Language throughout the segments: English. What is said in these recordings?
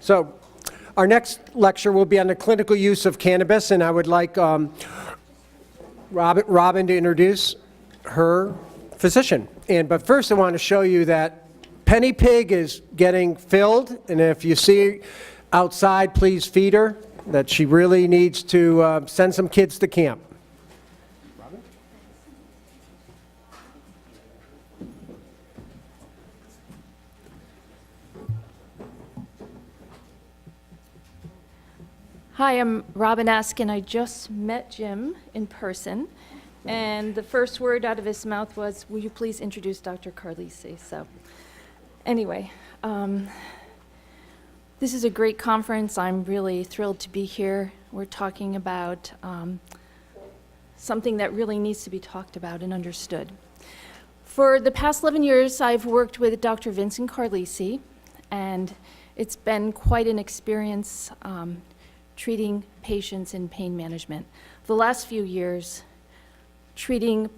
So our next lecture will be on the clinical use of cannabis, and I would like Robin to introduce her physician. But first I want to show you that Penny Pig is getting filled, and if you see outside, please feed her, that she really needs to send some kids to camp. Robin? Hi, I'm Robin Askin. I just met Jim in person, and the first word out of his mouth was, "Will you please introduce Dr. Carlisi?" So, anyway, this is a great conference. I'm really thrilled to be here. We're talking about something that really needs to be talked about and understood. For the past 11 years, I've worked with Dr. Vincent Carlisi, and it's been quite an experience treating patients in pain management. The last few years, treating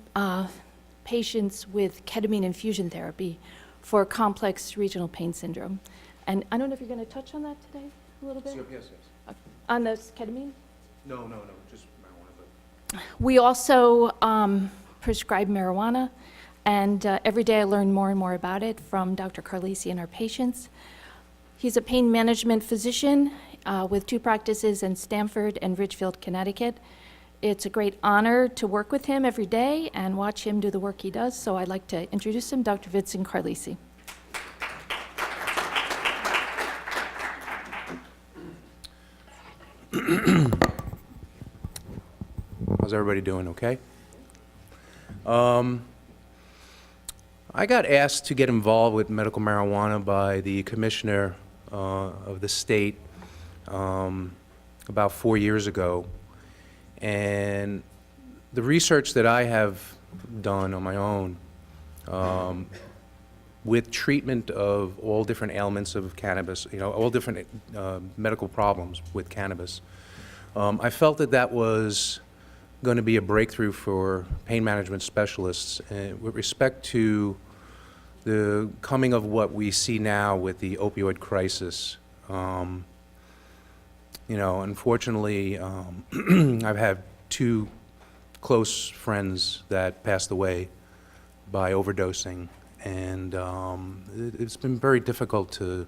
patients with ketamine infusion therapy for complex regional pain syndrome. And I don't know if you're going to touch on that today a little bit? Yes. On the ketamine? No, just marijuana. We also prescribe marijuana, and every day I learn more and more about it from Dr. Carlisi and our patients. He's a pain management physician with 2 practices in Stamford and Ridgefield, Connecticut. It's a great honor to work with him every day and watch him do the work he does, so I'd like to introduce him, Dr. Vincent Carlisi. How's everybody doing? Okay? I got asked to get involved with medical marijuana by the commissioner of the state about 4 years ago. And the research that I have done on my own with treatment of all different ailments of cannabis, all different medical problems with cannabis, I felt that that was going to be a breakthrough for pain management specialists with respect to the coming of what we see now with the opioid crisis. Unfortunately, I've had 2 close friends that passed away by overdosing, and it's been very difficult to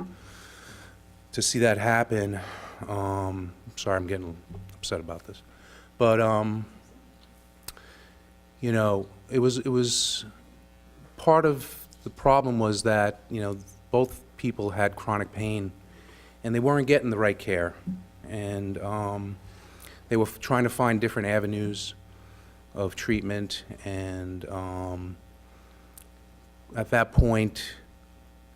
see that happen. Sorry, I'm getting upset about this, but it was part of the problem was that both people had chronic pain, and they weren't getting the right care, and they were trying to find different avenues of treatment, and at that point,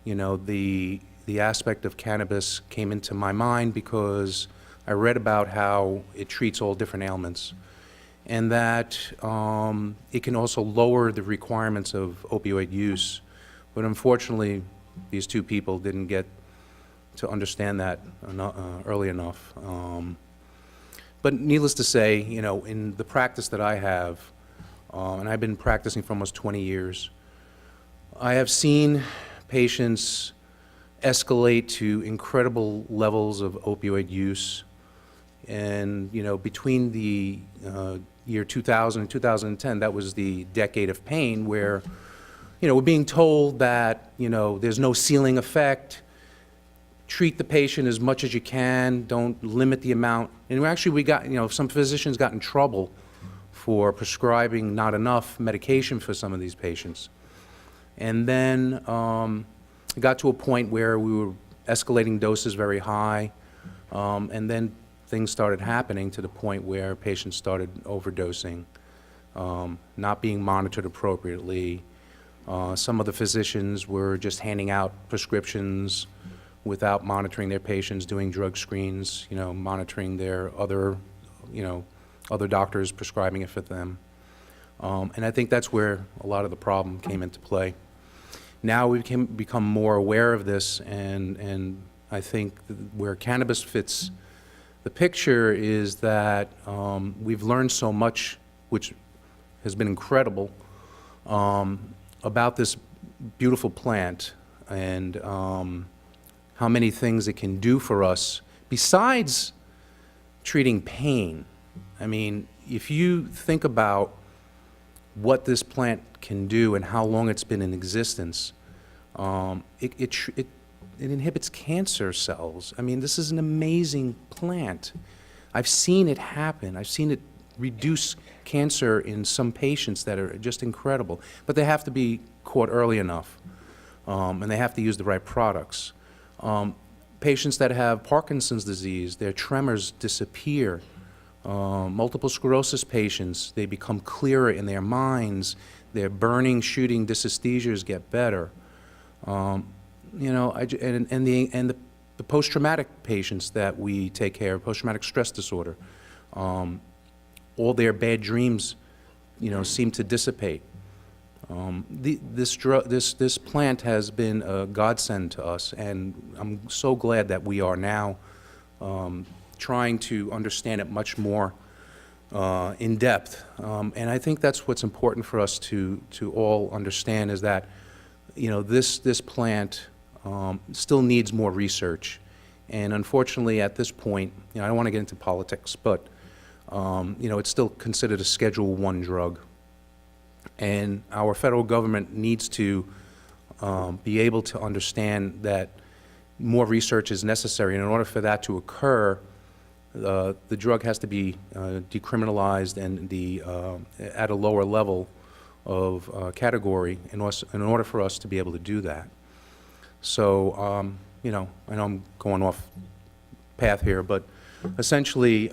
the aspect of cannabis came into my mind because I read about how it treats all different ailments, and that it can also lower the requirements of opioid use. But unfortunately, these 2 people didn't get to understand that early enough. But needless to say, in the practice that I have, and I've been practicing for almost 20 years, I have seen patients escalate to incredible levels of opioid use. And between the year 2000 and 2010, that was the decade of pain where we're being told that there's no ceiling effect, treat the patient as much as you can, don't limit the amount. And actually we got, some physicians got in trouble for prescribing not enough medication for some of these patients. And then it got to a point where we were escalating doses very high, and then things started happening to the point where patients started overdosing, not being monitored appropriately. Some of the physicians were just handing out prescriptions without monitoring their patients, doing drug screens, monitoring their other doctors prescribing it for them. And I think that's where a lot of the problem came into play. Now we can become more aware of this, and I think where cannabis fits the picture is that we've learned so much, which has been incredible, about this beautiful plant. and how many things it can do for us besides treating pain. I mean, if you think about what this plant can do and how long it's been in existence, it inhibits cancer cells. I mean, this is an amazing plant. I've seen it happen. I've seen it reduce cancer in some patients that are just incredible. But they have to be caught early enough, and they have to use the right products. Patients that have Parkinson's disease, their tremors disappear. Multiple sclerosis patients, they become clearer in their minds. Their burning, shooting dysesthesias get better. You know, the post-traumatic patients that we take care of, post-traumatic stress disorder, all their bad dreams, you know, seem to dissipate. This plant has been a godsend to us, and I'm so glad that we are now trying to understand it much more in depth. And I think that's what's important for us to all understand, is that, you know, this plant still needs more research. And unfortunately, at this point, you know, I don't want to get into politics, but you know, it's still considered a Schedule I drug. And our federal government needs to be able to understand that more research is necessary. And in order for that to occur, the drug has to be decriminalized and at a lower level of category in order for us to be able to do that. So, you know, I know I'm going off path here, but essentially,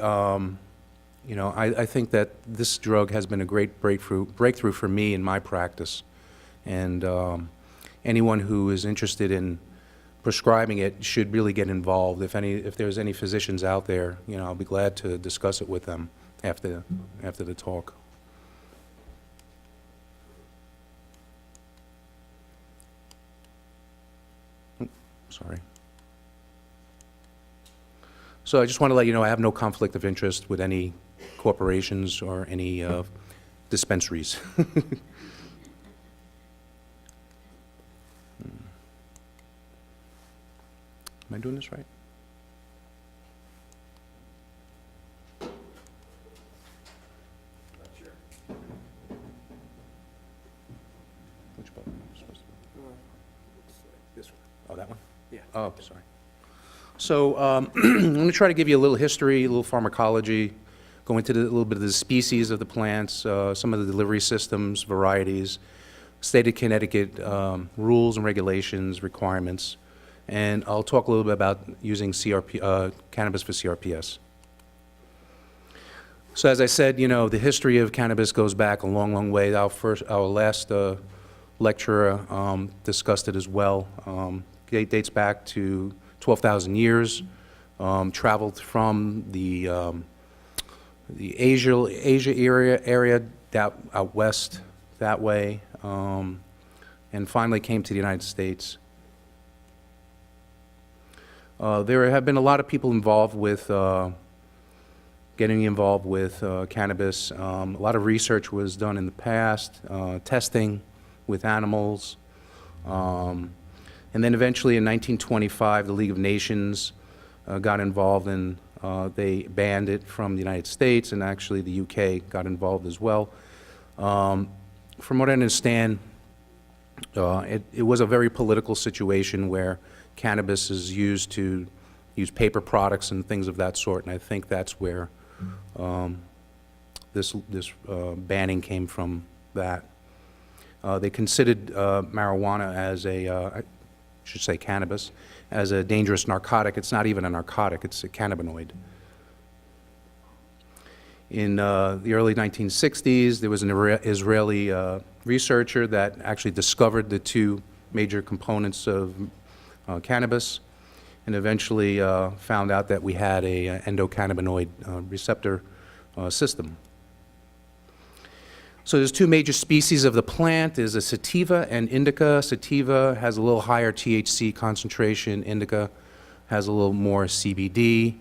you know, I think that this drug has been a great breakthrough for me in my practice. And anyone who is interested in prescribing it should really get involved. If there's any physicians out there, you know, I'll be glad to discuss it with them after the talk. Sorry. So I just want to let you know I have no conflict of interest with any corporations or any dispensaries. Am I doing this right? Which button am I supposed to This one. Oh, that one? Yeah. Oh, sorry. So I'm going to try to give you a little history, a little pharmacology, go into a little bit of the species of the plants, some of the delivery systems, varieties, state of Connecticut rules and regulations, requirements, and I'll talk a little bit about using cannabis for CRPS. So as I said, you know, the history of cannabis goes back a long, long way. Our last lecturer discussed it as well. It dates back to 12,000 years, traveled from the Asia area out west that way, and finally came to the United States. There have been a lot of people involved with getting involved with cannabis. A lot of research was done in the past, testing with animals. And then eventually in 1925, the League of Nations got involved, and they banned it from the United States, and actually the UK got involved as well. From what I understand, it was a very political situation where cannabis is used to use paper products and things of that sort, and I think that's where this banning came from. That they considered marijuana as I should say cannabis, as a dangerous narcotic. It's not even a narcotic, it's a cannabinoid. In the early 1960s, there was an Israeli researcher that actually discovered the two major components of cannabis, and eventually found out that we had a endocannabinoid receptor system. So there's two major species of the plant. There's a sativa and indica. Sativa has a little higher THC concentration. Indica has a little more CBD.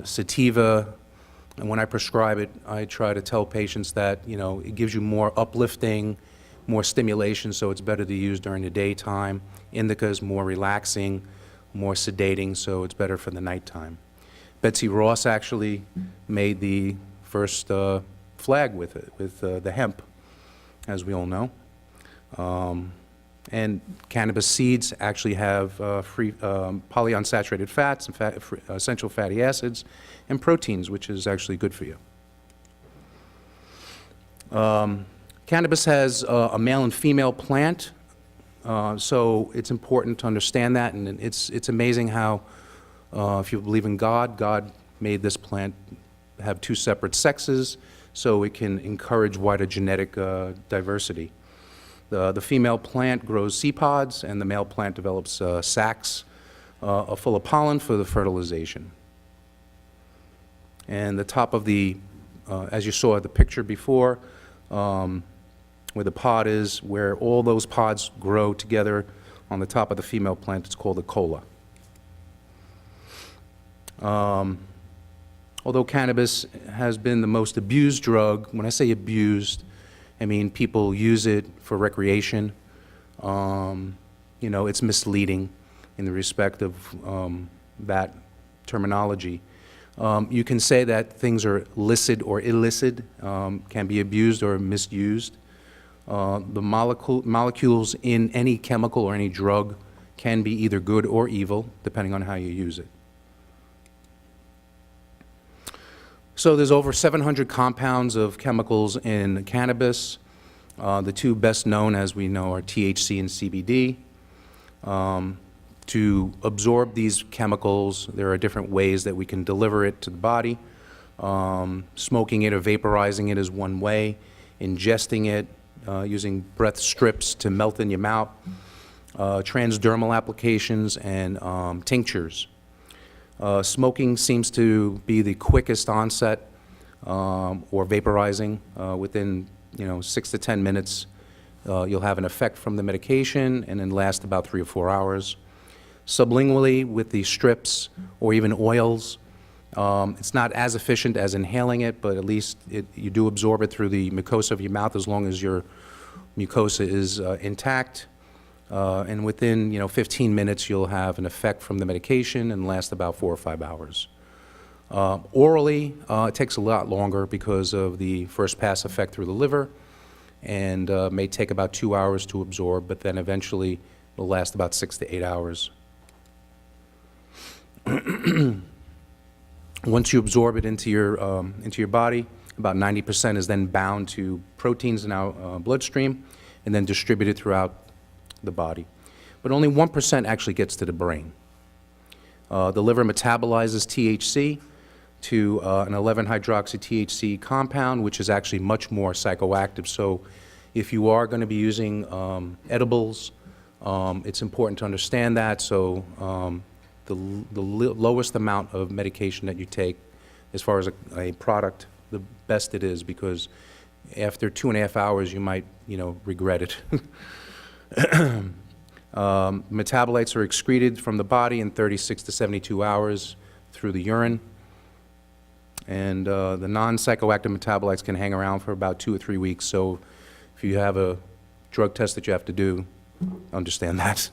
Sativa, and when I prescribe it, I try to tell patients that, you know, it gives you more uplifting, more stimulation, so it's better to use during the daytime. Indica is more relaxing, more sedating, so it's better for the nighttime. Betsy Ross actually made the first flag with it, with the hemp, as we all know. And cannabis seeds actually have free polyunsaturated fats and essential fatty acids and proteins, which is actually good for you. Cannabis has a male and female plant, so it's important to understand that, and it's amazing how, if you believe in God, God made this plant have two separate sexes so it can encourage wider genetic diversity. The female plant grows seed pods, and the male plant develops sacs full of pollen for the fertilization. And the top of the, as you saw the picture before, where the pod is, where all those pods grow together on the top of the female plant, it's called a cola. Although cannabis has been the most abused drug, when I say abused, I mean people use it for recreation. You know, it's misleading in the respect of that terminology. You can say that things are licit or illicit, can be abused or misused. The molecules in any chemical or any drug can be either good or evil, depending on how you use it. So there's over 700 compounds of chemicals in cannabis. The two best known, as we know, are THC and CBD. To absorb these chemicals, there are different ways that we can deliver it to the body. Smoking it or vaporizing it is one way. Ingesting it, using breath strips to melt in your mouth. Transdermal applications and tinctures. Smoking seems to be the quickest onset, or vaporizing. Within 6 to 10 minutes, you'll have an effect from the medication and then last about 3 or 4 hours. Sublingually with the strips or even oils, it's not as efficient as inhaling it, but at least you do absorb it through the mucosa of your mouth as long as your mucosa is intact. And within 15 minutes, you'll have an effect from the medication and last about 4 or 5 hours. Orally, it takes a lot longer because of the first pass effect through the liver, and may take about 2 hours to absorb, but then eventually it'll last about 6 to 8 hours. Once you absorb it into your body, about 90% is then bound to proteins in our bloodstream and then distributed throughout the body. But only 1% actually gets to the brain. The liver metabolizes THC to an 11-hydroxy-THC compound, which is actually much more psychoactive. So if you are going to be using edibles, it's important to understand that. So the lowest amount of medication that you take as far as a product, the best it is, because after 2.5 hours you might regret it. Metabolites are excreted from the body in 36 to 72 hours through the urine, and the non-psychoactive metabolites can hang around for about 2 or 3 weeks. So if you have a drug test that you have to do, understand that.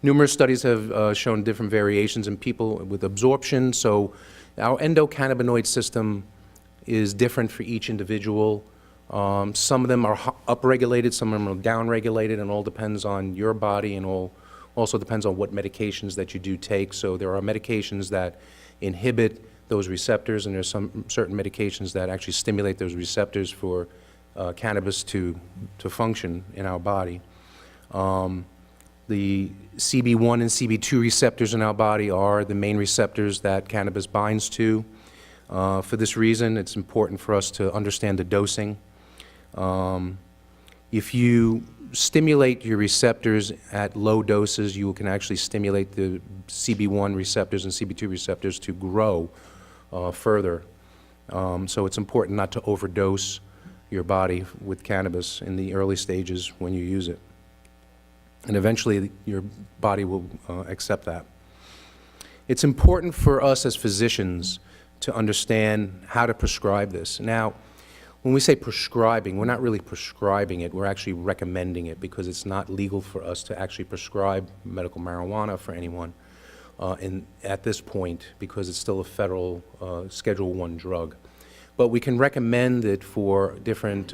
Numerous studies have shown different variations in people with absorption. So our endocannabinoid system is different for each individual. Some of them are upregulated, some of them are downregulated, and all depends on your body, and also depends on what medications that you do take. So there are medications that inhibit those receptors, and there's some certain medications that actually stimulate those receptors for cannabis to function in our body. The CB1 and CB2 receptors in our body are the main receptors that cannabis binds to. For this reason, it's important for us to understand the dosing. If you stimulate your receptors at low doses, you can actually stimulate the CB1 receptors and CB2 receptors to grow further. So it's important not to overdose your body with cannabis in the early stages when you use it. And eventually your body will accept that. It's important for us as physicians to understand how to prescribe this. Now, when we say prescribing, we're not really prescribing it, we're actually recommending it because it's not legal for us to actually prescribe medical marijuana for anyone at this point because it's still a federal Schedule I drug. But we can recommend it for different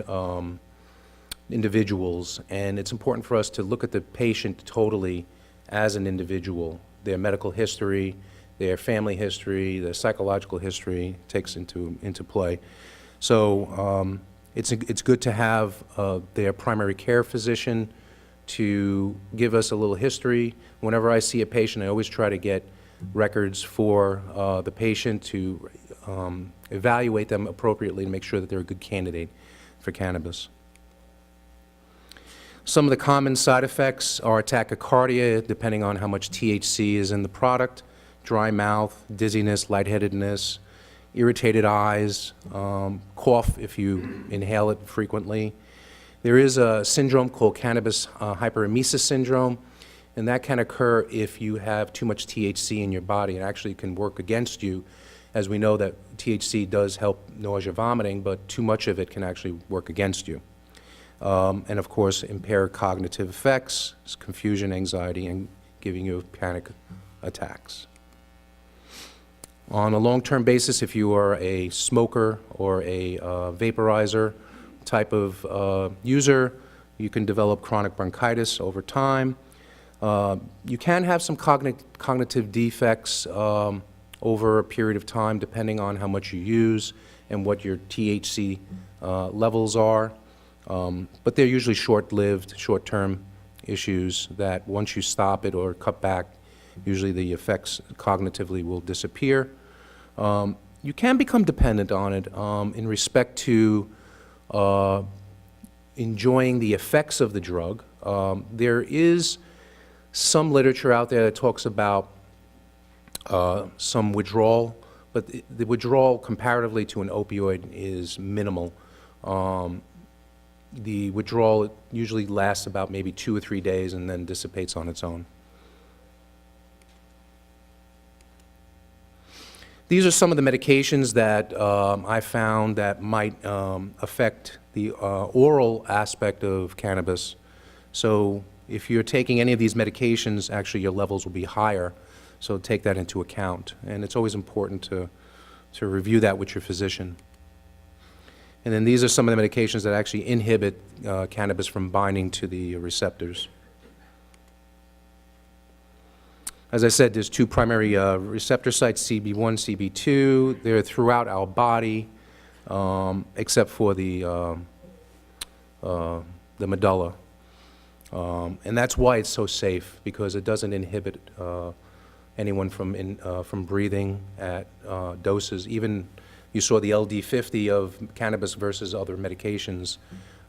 individuals, and it's important for us to look at the patient totally as an individual, their medical history, their family history, their psychological history takes into play. So it's good to have their primary care physician to give us a little history. Whenever I see a patient, I always try to get records for the patient to evaluate them appropriately to make sure that they're a good candidate for cannabis. Some of the common side effects are tachycardia, depending on how much THC is in the product, dry mouth, dizziness, lightheadedness, irritated eyes, cough if you inhale it frequently. There is a syndrome called cannabis hyperemesis syndrome, and that can occur if you have too much THC in your body. It actually can work against you, as we know that THC does help nausea, vomiting, but too much of it can actually work against you. And of course, impaired cognitive effects, confusion, anxiety, and giving you panic attacks. On a long-term basis, if you are a smoker or a vaporizer type of user, you can develop chronic bronchitis over time. You can have some cognitive defects over a period of time, depending on how much you use and what your THC levels are. But they're usually short-lived, short-term issues that once you stop it or cut back, usually the effects cognitively will disappear. You can become dependent on it in respect to enjoying the effects of the drug. There is some literature out there that talks about some withdrawal, but the withdrawal comparatively to an opioid is minimal. The withdrawal usually lasts about maybe 2 or 3 days and then dissipates on its own. These are some of the medications that I found that might affect the oral aspect of cannabis. So if you're taking any of these medications, actually your levels will be higher, so take that into account. And it's always important to review that with your physician. And then these are some of the medications that actually inhibit cannabis from binding to the receptors. As I said, there's 2 primary receptor sites, CB1, CB2. They're throughout our body, except for the medulla. And that's why it's so safe, because it doesn't inhibit anyone from breathing at doses. Even you saw the LD50 of cannabis versus other medications.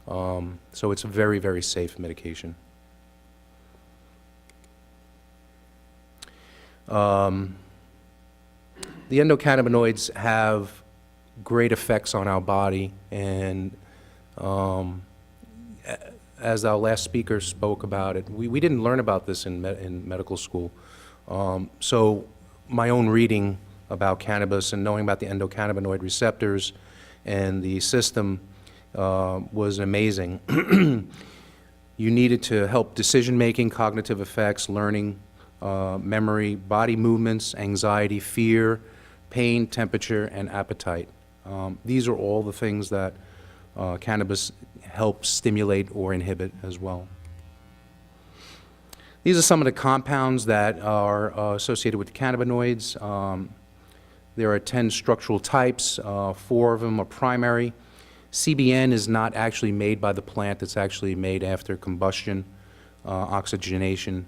So it's a very, very safe medication. The endocannabinoids have great effects on our body, and as our last speaker spoke about it, we didn't learn about this in medical school. So my own reading about cannabis and knowing about the endocannabinoid receptors and the system was amazing. You needed to help decision-making, cognitive effects, learning, memory, body movements, anxiety, fear, pain, temperature, and appetite. These are all the things that cannabis helps stimulate or inhibit as well. These are some of the compounds that are associated with the cannabinoids. There are 10 structural types. 4 of them are primary. CBN is not actually made by the plant. It's actually made after combustion, oxygenation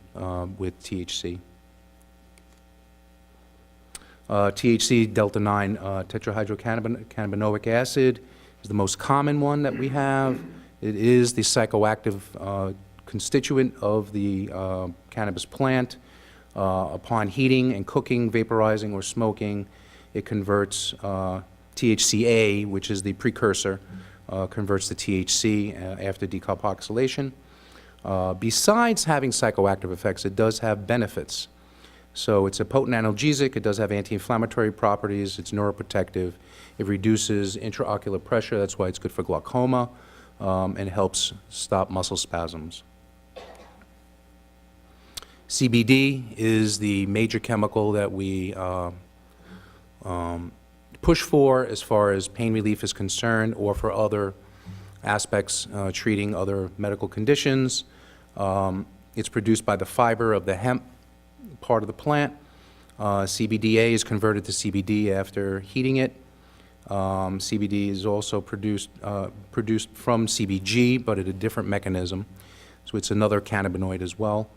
with THC. THC, delta-9 tetrahydrocannabinoic acid, is the most common one that we have. It is the psychoactive constituent of the cannabis plant. Upon heating and cooking, vaporizing, or smoking, it converts THCA, which is the precursor, converts to THC after decarboxylation. Besides having psychoactive effects, it does have benefits. So it's a potent analgesic. It does have anti-inflammatory properties. It's neuroprotective. It reduces intraocular pressure. That's why it's good for glaucoma, and helps stop muscle spasms. CBD is the major chemical that we push for as far as pain relief is concerned, or for other aspects treating other medical conditions. It's produced by the fiber of the hemp part of the plant. CBDA is converted to CBD after heating it. CBD is also produced from CBG, but at a different mechanism. So it's another cannabinoid as well.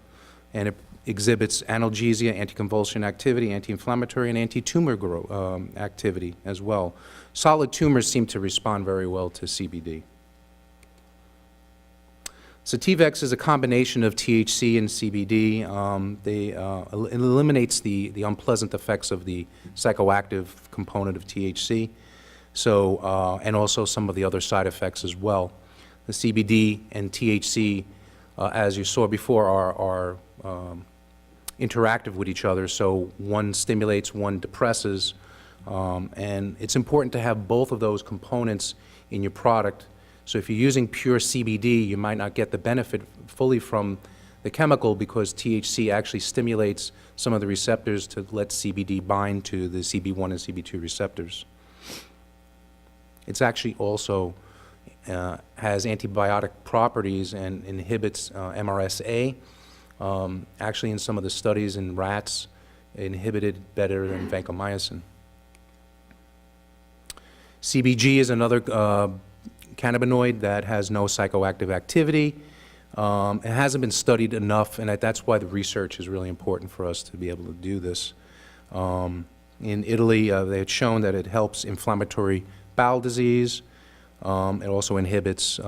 And it exhibits analgesia, anticonvulsion activity, anti-inflammatory, and anti-tumor activity as well. Solid tumors seem to respond very well to CBD. Sativex is a combination of THC and CBD. It eliminates the unpleasant effects of the psychoactive component of THC, so, and also some of the other side effects as well. The CBD and THC, as you saw before, are interactive with each other, so one stimulates, one depresses, and it's important to have both of those components in your product. So if you're using pure CBD, you might not get the benefit fully from the chemical, because THC actually stimulates some of the receptors to let CBD bind to the CB1 and CB2 receptors. It's actually also has antibiotic properties and inhibits MRSA. Actually, in some of the studies in rats, it inhibited better than vancomycin. CBG is another cannabinoid that has no psychoactive activity. It hasn't been studied enough, and that's why the research is really important for us to be able to do this. In Italy, they had shown that it helps inflammatory bowel disease. It also inhibits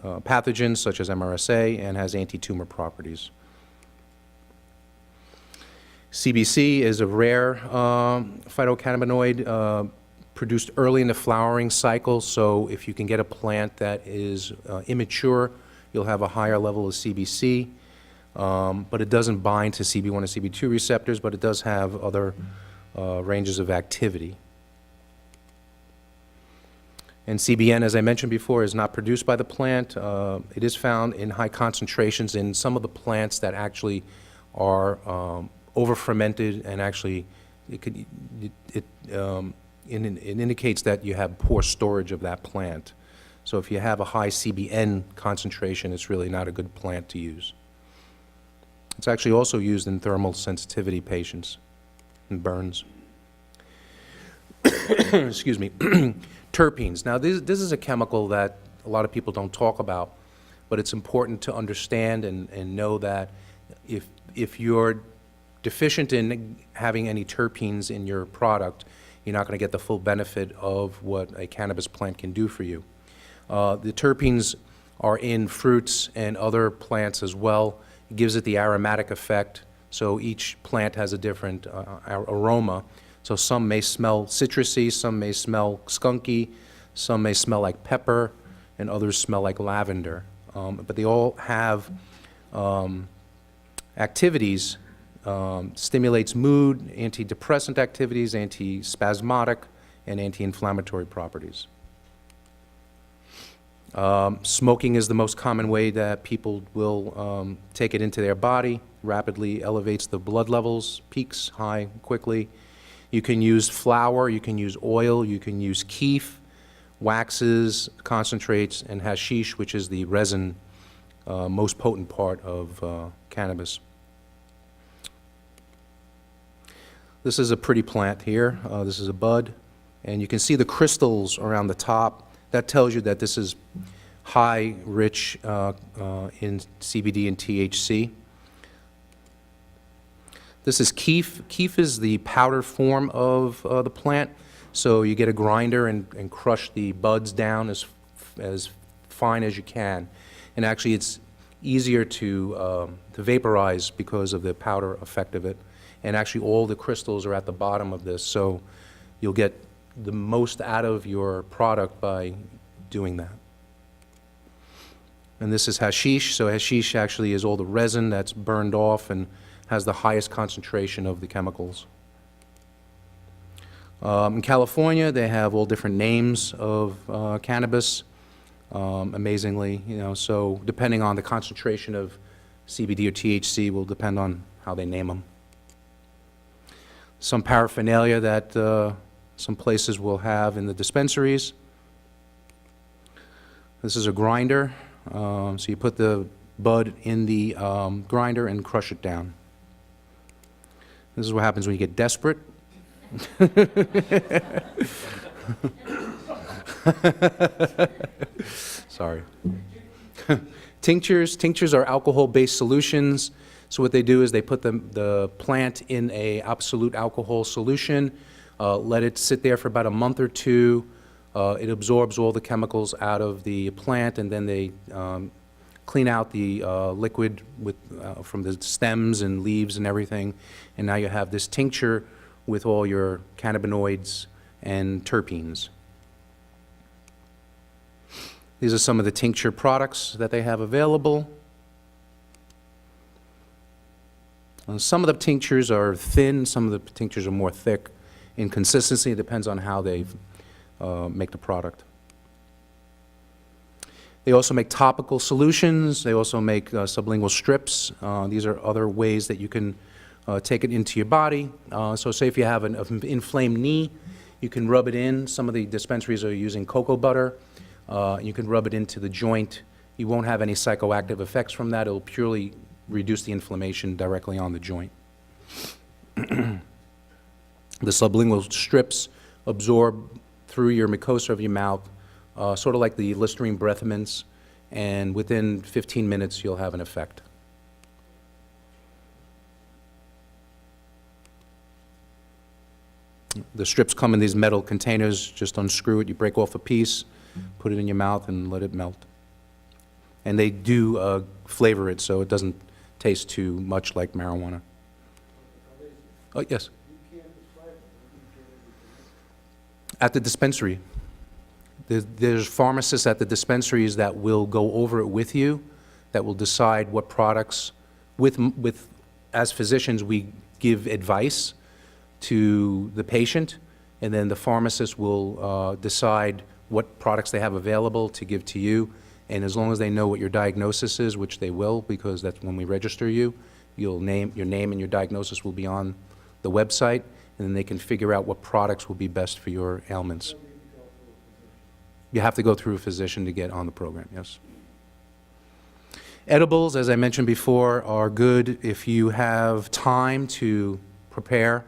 pathogens such as MRSA and has anti-tumor properties. CBC is a rare phytocannabinoid produced early in the flowering cycle, so if you can get a plant that is immature, you'll have a higher level of CBC, but it doesn't bind to CB1 and CB2 receptors, but it does have other ranges of activity. And CBN, as I mentioned before, is not produced by the plant. It is found in high concentrations in some of the plants that actually are over-fermented, and actually it indicates that you have poor storage of that plant. So if you have a high CBN concentration, it's really not a good plant to use. It's actually also used in thermal sensitivity patients and burns. Excuse me. Terpenes. Now, this is a chemical that a lot of people don't talk about, but it's important to understand and know that if you're deficient in having any terpenes in your product, you're not going to get the full benefit of what a cannabis plant can do for you. The terpenes are in fruits and other plants as well. It gives it the aromatic effect, so each plant has a different aroma. So some may smell citrusy, some may smell skunky, some may smell like pepper, and others smell like lavender. But they all have activities. Stimulates mood, antidepressant activities, antispasmodic, and anti-inflammatory properties. Smoking is the most common way that people will take it into their body. Rapidly elevates the blood levels, peaks high quickly. You can use flour, you can use oil, you can use keef, waxes, concentrates, and hashish, which is the resin, most potent part of cannabis. This is a pretty plant here. This is a bud, and you can see the crystals around the top. That tells you that this is high, rich in CBD and THC. This is keef. Keef is the powder form of the plant, so you get a grinder and crush the buds down as fine as you can. And actually, it's easier to vaporize because of the powder effect of it. And actually all the crystals are at the bottom of this, so you'll get the most out of your product by doing that. And this is hashish, so hashish actually is all the resin that's burned off and has the highest concentration of the chemicals. In California, they have all different names of cannabis, amazingly, so depending on the concentration of CBD or THC will depend on how they name them. Some paraphernalia that some places will have in the dispensaries. This is a grinder, so you put the bud in the grinder and crush it down. This is what happens when you get desperate. Sorry. Tinctures are alcohol-based solutions. So what they do is they put the plant in a absolute alcohol solution, let it sit there for about a month or two. It absorbs all the chemicals out of the plant, and then they clean out the liquid from the stems and leaves and everything. And now you have this tincture with all your cannabinoids and terpenes. These are some of the tincture products that they have available. Some of the tinctures are thin, some of the tinctures are more thick. In consistency, it depends on how they make the product. They also make topical solutions. They also make sublingual strips. These are other ways that you can take it into your body. So say if you have an inflamed knee, you can rub it in. Some of the dispensaries are using cocoa butter. You can rub it into the joint. You won't have any psychoactive effects from that. It'll purely reduce the inflammation directly on the joint. The sublingual strips absorb through your mucosa of your mouth, sort of like the Listerine breath mints, and within 15 minutes you'll have an effect. The strips come in these metal containers. Just unscrew it, you break off a piece, put it in your mouth, and let it melt. And they do flavor it so it doesn't taste too much like marijuana. Oh, yes? At the dispensary. There's pharmacists at the dispensaries that will go over it with you, that will decide what products, as physicians, we give advice to the patient, and then the pharmacist will decide what products they have available to give to you. And as long as they know what your diagnosis is, which they will, because that's when we register you, your name and your diagnosis will be on the website, and then they can figure out what products will be best for your ailments. You have to go through a physician to get on the program, yes. Edibles, as I mentioned before, are good if you have time to prepare.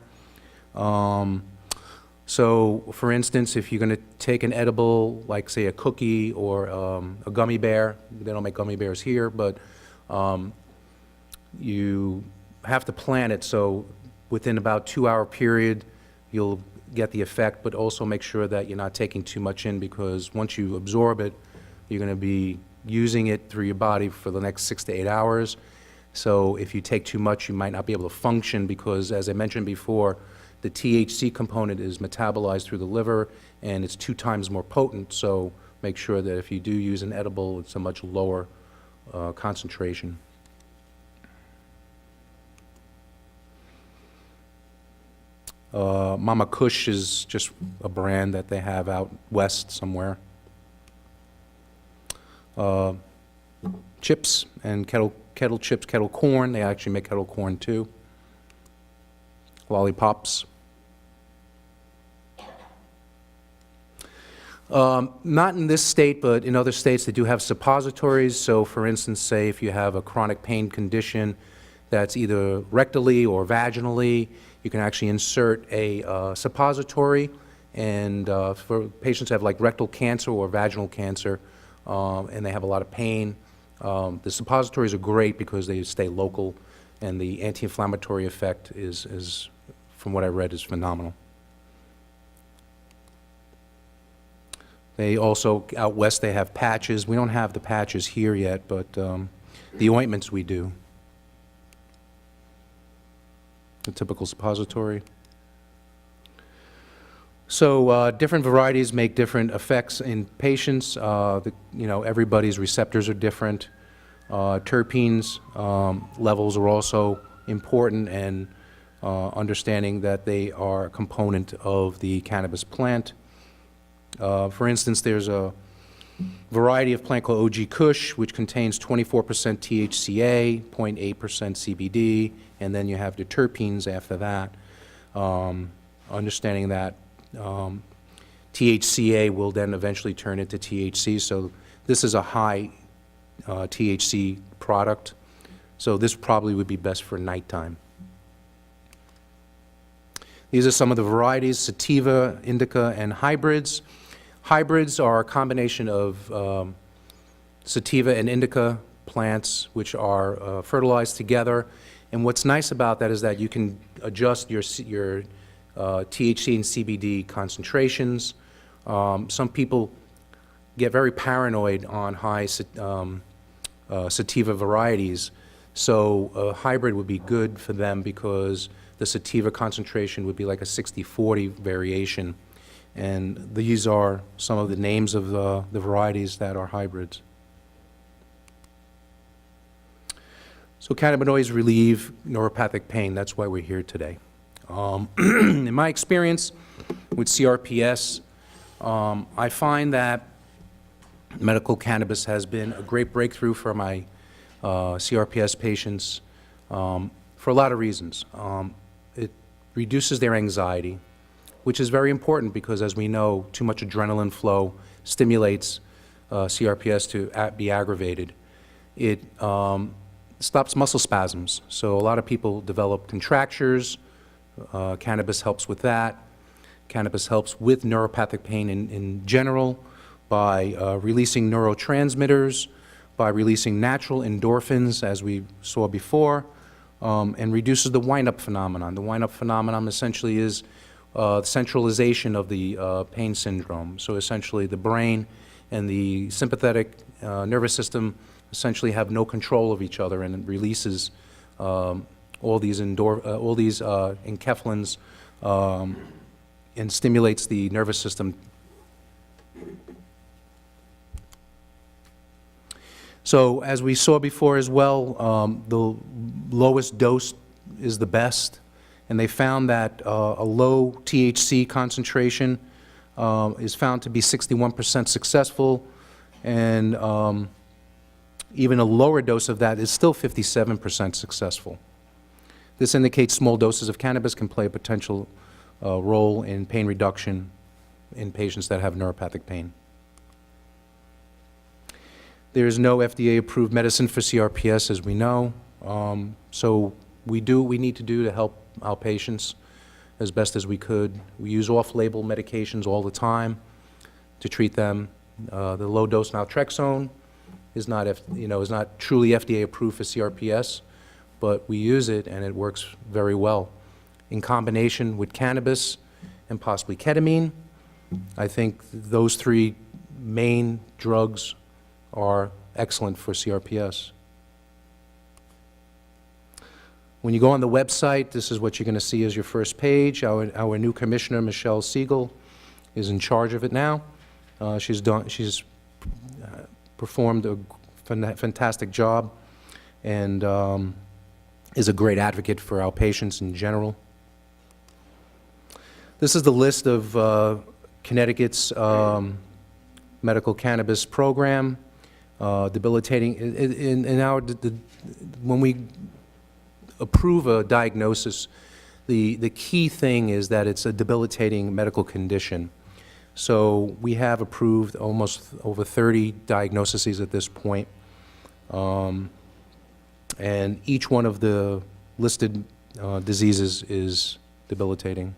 So, for instance, if you're going to take an edible, like, say, a cookie or a gummy bear, they don't make gummy bears here, but you have to plan it so within about 2-hour period you'll get the effect, but also make sure that you're not taking too much in, because once you absorb it, you're going to be using it through your body for the next 6 to 8 hours. So if you take too much, you might not be able to function, because, as I mentioned before, the THC component is metabolized through the liver, and it's 2 times more potent, so make sure that if you do use an edible, it's a much lower concentration. Mama Kush is just a brand that they have out west somewhere. Chips and kettle chips, kettle corn. They actually make kettle corn too. Lollipops. Not in this state, but in other states they do have suppositories. So for instance, say if you have a chronic pain condition that's either rectally or vaginally, you can actually insert a suppository. And for patients who have like rectal cancer or vaginal cancer, and they have a lot of pain, the suppositories are great because they stay local, and the anti-inflammatory effect is, from what I read, is phenomenal. They also, out west, they have patches. We don't have the patches here yet, but the ointments we do. The typical suppository. So different varieties make different effects in patients. Everybody's receptors are different. Terpenes levels are also important, and understanding that they are a component of the cannabis plant. For instance, there's a variety of plant called OG Kush, which contains 24% THCA, 0.8% CBD, and then you have the terpenes after that. Understanding that THCA will then eventually turn into THC, so this is a high THC product, so this probably would be best for nighttime. These are some of the varieties: sativa, indica, and hybrids. Hybrids are a combination of sativa and indica plants which are fertilized together. And what's nice about that is that you can adjust your THC and CBD concentrations. Some people get very paranoid on high sativa varieties, so a hybrid would be good for them because the sativa concentration would be like a 60-40 variation. And these are some of the names of the varieties that are hybrids. So cannabinoids relieve neuropathic pain. That's why we're here today. In my experience with CRPS, I find that medical cannabis has been a great breakthrough for my CRPS patients for a lot of reasons. It reduces their anxiety, which is very important because, as we know, too much adrenaline flow stimulates CRPS to be aggravated. It stops muscle spasms, so a lot of people develop contractures. Cannabis helps with that. Cannabis helps with neuropathic pain in general by releasing neurotransmitters, by releasing natural endorphins, as we saw before, and reduces the wind-up phenomenon. The wind-up phenomenon essentially is centralization of the pain syndrome. So essentially the brain and the sympathetic nervous system essentially have no control of each other, and it releases all these enkephalins and stimulates the nervous system. So as we saw before as well, the lowest dose is the best, and they found that a low THC concentration is found to be 61% successful, and even a lower dose of that is still 57% successful. This indicates small doses of cannabis can play a potential role in pain reduction in patients that have neuropathic pain. There is no FDA-approved medicine for CRPS, as we know, so we need to do to help our patients as best as we could. We use off-label medications all the time to treat them. The low-dose naltrexone is not truly FDA-approved for CRPS, but we use it and it works very well. In combination with cannabis and possibly ketamine, I think those three main drugs are excellent for CRPS. When you go on the website, this is what you're going to see as your first page. Our new commissioner, Michelle Siegel, is in charge of it now. She's performed a fantastic job and is a great advocate for our patients in general. This is the list of Connecticut's medical cannabis program. Debilitating, when we approve a diagnosis, the key thing is that it's a debilitating medical condition. So we have approved almost over 30 diagnoses at this point, and each one of the listed diseases is debilitating.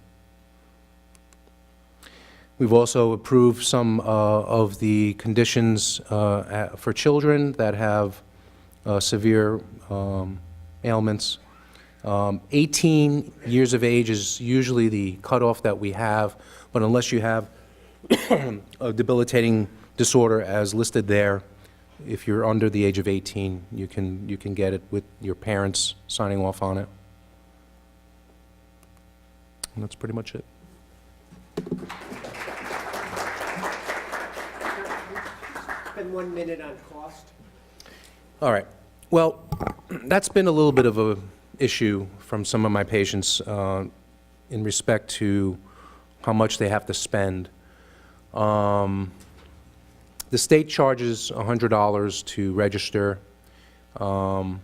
We've also approved some of the conditions for children that have severe ailments. 18 years of age is usually the cutoff that we have, but unless you have a debilitating disorder as listed there, if you're under the age of 18, you can get it with your parents signing off on it. And that's pretty much it. Spend 1 minute on cost. All right. Well, that's been a little bit of issue from some of my patients in respect to how much they have to spend. The state charges $100 to register, and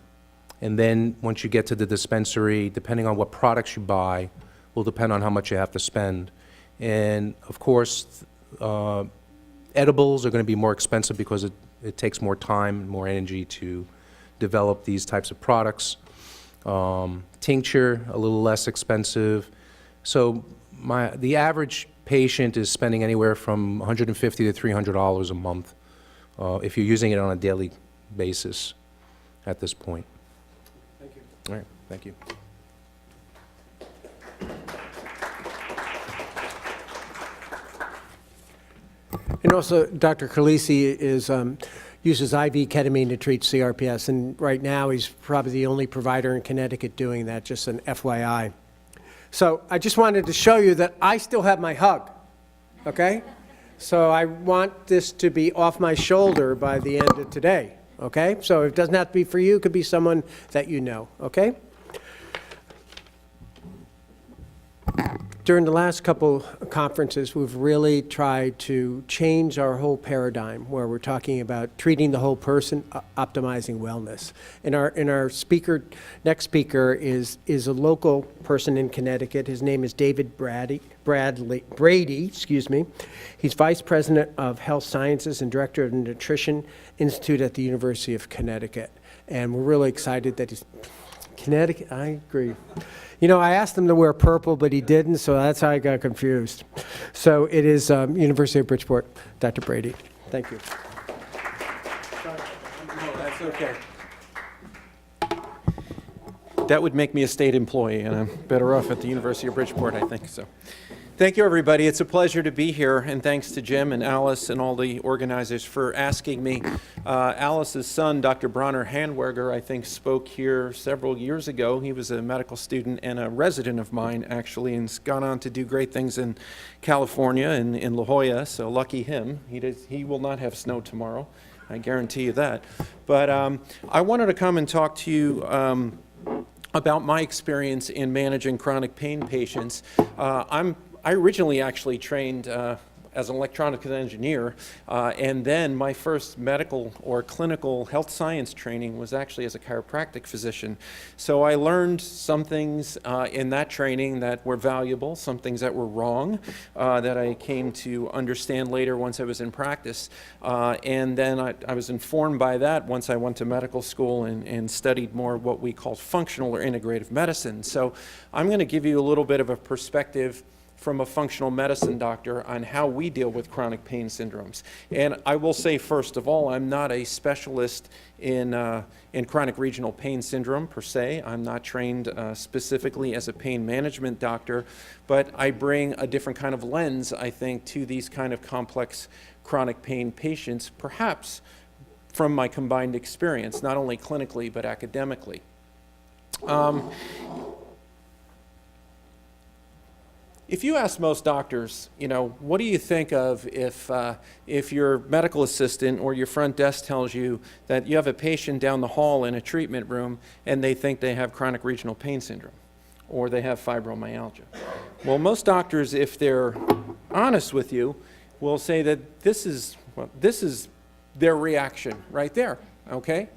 then once you get to the dispensary, depending on what products you buy, will depend on how much you have to spend. And of course, edibles are going to be more expensive because it takes more time, more energy to develop these types of products. Tincture, a little less expensive. So the average patient is spending anywhere from $150 to $300 a month if you're using it on a daily basis at this point. Thank you. All right, thank you. And also, Dr. Khaleesi uses IV ketamine to treat CRPS, and right now he's probably the only provider in Connecticut doing that, just an FYI. So I just wanted to show you that I still have my hug, okay? So I want this to be off my shoulder by the end of today, okay? So it doesn't have to be for you, it could be someone that you know, okay? During the last couple conferences, we've really tried to change our whole paradigm where we're talking about treating the whole person, optimizing wellness. And our speaker, next speaker is a local person in Connecticut. His name is David Brady, excuse me. He's Vice President of Health Sciences and Director of the Nutrition Institute at the University of Connecticut. And we're really excited that he's Connecticut, I agree. You know, I asked him to wear purple, but he didn't, so that's how I got confused. So it is University of Bridgeport, Dr. Brady. Thank you. No, that's okay. That would make me a state employee, and I'm better off at the University of Bridgeport, I think so. Thank you, everybody. It's a pleasure to be here, and thanks to Jim and Alice and all the organizers for asking me. Alice's son, Dr. Bronner Handwerger, I think spoke here several years ago. He was a medical student and a resident of mine, actually, and has gone on to do great things in California and in La Jolla, so lucky him. He will not have snow tomorrow, I guarantee you that. But I wanted to come and talk to you about my experience in managing chronic pain patients. I originally actually trained as an electronics engineer, and then my first medical or clinical health science training was actually as a chiropractic physician. So I learned some things in that training that were valuable, some things that were wrong, that I came to understand later once I was in practice. And then I was informed by that once I went to medical school and studied more what we call functional or integrative medicine. So I'm going to give you a little bit of a perspective from a functional medicine doctor on how we deal with chronic pain syndromes. And I will say, first of all, I'm not a specialist in chronic regional pain syndrome per se. I'm not trained specifically as a pain management doctor, but I bring a different kind of lens, I think, to these kind of complex chronic pain patients, perhaps from my combined experience, not only clinically, but academically. If you ask most doctors, you know, what do you think of if your medical assistant or your front desk tells you that you have a patient down the hall in a treatment room and they think they have chronic regional pain syndrome or they have fibromyalgia? Well, most doctors, if they're honest with you, will say that this is their reaction right there, okay?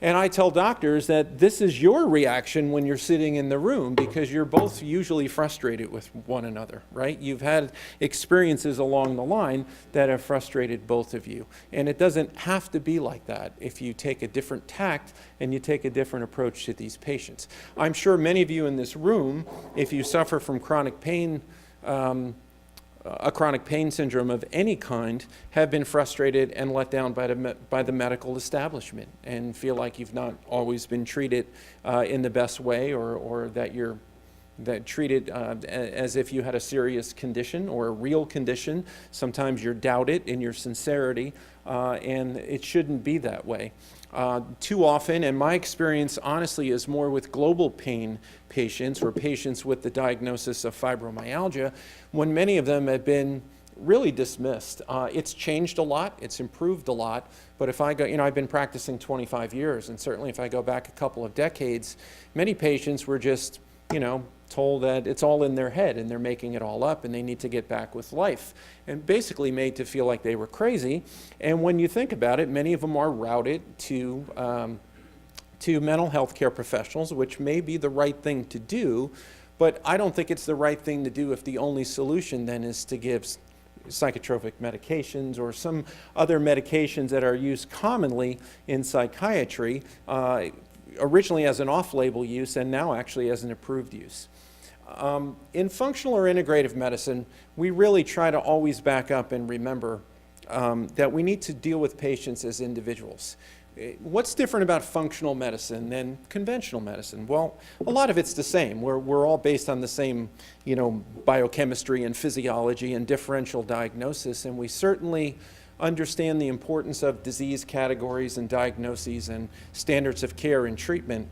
And I tell doctors that this is your reaction when you're sitting in the room because you're both usually frustrated with one another, right? You've had experiences along the line that have frustrated both of you. And it doesn't have to be like that if you take a different tact and you take a different approach to these patients. I'm sure many of you in this room, if you suffer from chronic pain, a chronic pain syndrome of any kind, have been frustrated and let down by the medical establishment and feel like you've not always been treated in the best way, or that you're treated as if you had a serious condition or a real condition. Sometimes you're doubted in your sincerity, and it shouldn't be that way. Too often, and my experience honestly is more with global pain patients or patients with the diagnosis of fibromyalgia, when many of them have been really dismissed. It's changed a lot, it's improved a lot, but if I go, I've been practicing 25 years, and certainly if I go back a couple of decades, many patients were just, told that it's all in their head and they're making it all up and they need to get back with life, and basically made to feel like they were crazy. And when you think about it, many of them are routed to mental health care professionals, which may be the right thing to do, but I don't think it's the right thing to do if the only solution then is to give psychotropic medications or some other medications that are used commonly in psychiatry, originally as an off-label use and now actually as an approved use. In functional or integrative medicine, we really try to always back up and remember that we need to deal with patients as individuals. What's different about functional medicine than conventional medicine? Well, a lot of it's the same. We're all based on the same, biochemistry and physiology and differential diagnosis, and we certainly understand the importance of disease categories and diagnoses and standards of care and treatment.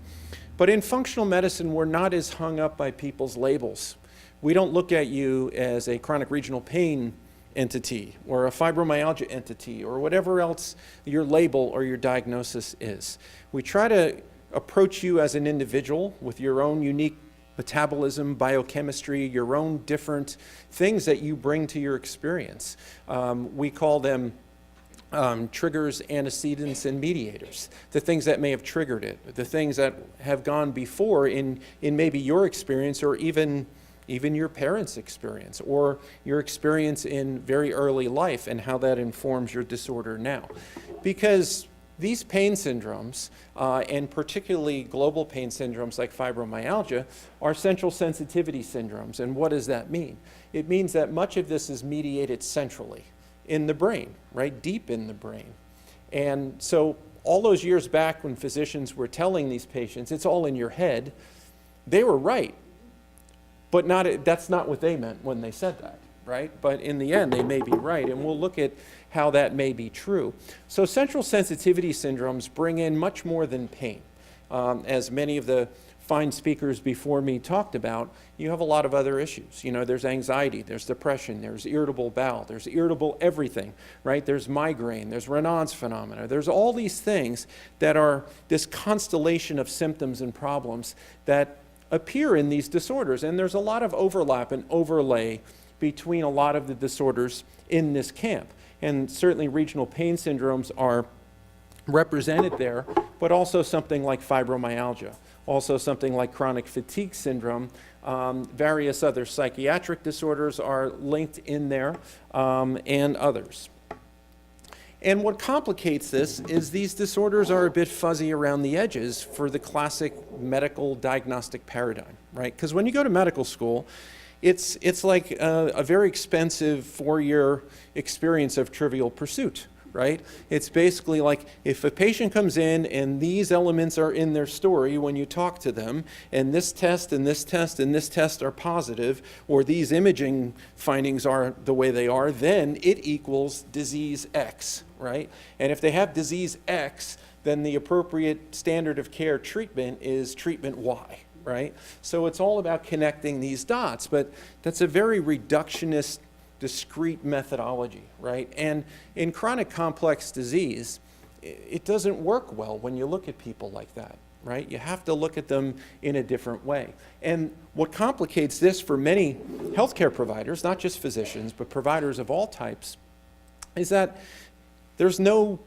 But in functional medicine, we're not as hung up by people's labels. We don't look at you as a chronic regional pain entity or a fibromyalgia entity or whatever else your label or your diagnosis is. We try to approach you as an individual with your own unique metabolism, biochemistry, your own different things that you bring to your experience. We call them triggers, antecedents, and mediators, the things that may have triggered it, the things that have gone before in maybe your experience or even your parents' experience or your experience in very early life and how that informs your disorder now. Because these pain syndromes, and particularly global pain syndromes like fibromyalgia, are central sensitivity syndromes. And what does that mean? It means that much of this is mediated centrally in the brain, right, deep in the brain. And so all those years back when physicians were telling these patients, it's all in your head, they were right. But that's not what they meant when they said that, right? But in the end, they may be right, and we'll look at how that may be true. So central sensitivity syndromes bring in much more than pain. As many of the fine speakers before me talked about, you have a lot of other issues. There's anxiety, there's depression, there's irritable bowel, there's irritable everything, right? There's migraine, there's Raynaud's phenomena. There's all these things that are this constellation of symptoms and problems that appear in these disorders, and there's a lot of overlap and overlay between a lot of the disorders in this camp. And certainly regional pain syndromes are represented there, but also something like fibromyalgia, also something like chronic fatigue syndrome. Various other psychiatric disorders are linked in there, and others. And what complicates this is these disorders are a bit fuzzy around the edges for the classic medical diagnostic paradigm, right? Because when you go to medical school, it's like a very expensive 4-year experience of Trivial Pursuit, right? It's basically like if a patient comes in and these elements are in their story when you talk to them, and this test and this test and this test are positive, or these imaging findings are the way they are, then it equals disease X, right? And if they have disease X, then the appropriate standard of care treatment is treatment Y, right? So it's all about connecting these dots, but that's a very reductionist, discrete methodology, right? And in chronic complex disease, it doesn't work well when you look at people like that, right? You have to look at them in a different way. And what complicates this for many healthcare providers, not just physicians, but providers of all types, is that there's no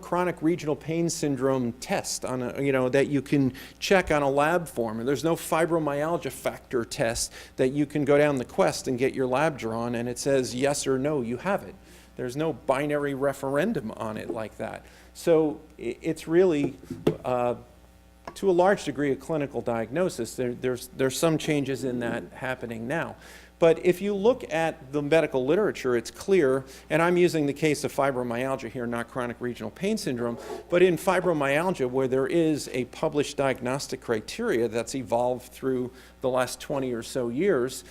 chronic regional pain syndrome test on that you can check on a lab form, and there's no fibromyalgia factor test that you can go down the Quest and get your lab drawn and it says yes or no, you have it. There's no binary referendum on it like that. So it's really, to a large degree, a clinical diagnosis. There's some changes in that happening now. But if you look at the medical literature, it's clear, and I'm using the case of fibromyalgia here, not chronic regional pain syndrome, but in fibromyalgia, where there is a published diagnostic criteria that's evolved through the last 20 or so years,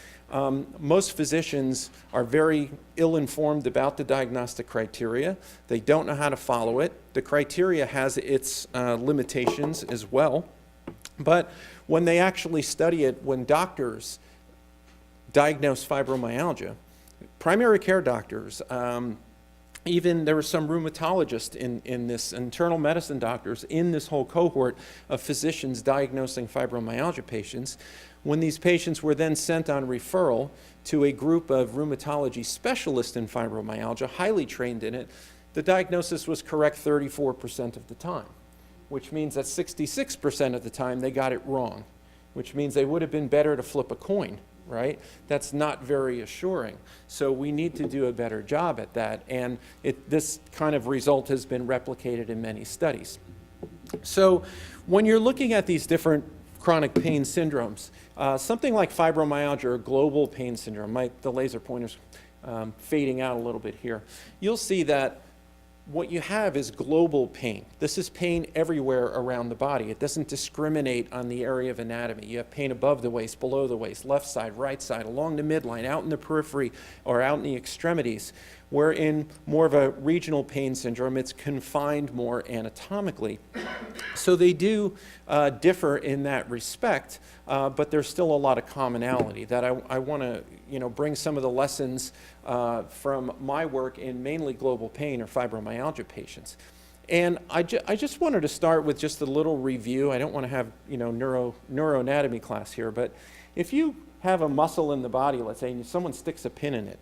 most physicians are very ill-informed about the diagnostic criteria. They don't know how to follow it. The criteria has its limitations as well. But when they actually study it, when doctors diagnose fibromyalgia, primary care doctors, even there were some rheumatologists in this, internal medicine doctors in this whole cohort of physicians diagnosing fibromyalgia patients. When these patients were then sent on referral to a group of rheumatology specialists in fibromyalgia, highly trained in it, the diagnosis was correct 34% of the time, which means that 66% of the time they got it wrong, which means they would have been better to flip a coin, right? That's not very assuring. So we need to do a better job at that, and this kind of result has been replicated in many studies. So when you're looking at these different chronic pain syndromes, something like fibromyalgia or global pain syndrome, the laser pointer's fading out a little bit here, you'll see that what you have is global pain. This is pain everywhere around the body. It doesn't discriminate on the area of anatomy. You have pain above the waist, below the waist, left side, right side, along the midline, out in the periphery, or out in the extremities. Where in more of a regional pain syndrome, it's confined more anatomically. So they do differ in that respect, but there's still a lot of commonality that I want to bring some of the lessons from my work in mainly global pain or fibromyalgia patients. And I just wanted to start with just a little review. I don't want to have neuroanatomy class here, but if you have a muscle in the body, let's say, and someone sticks a pin in it,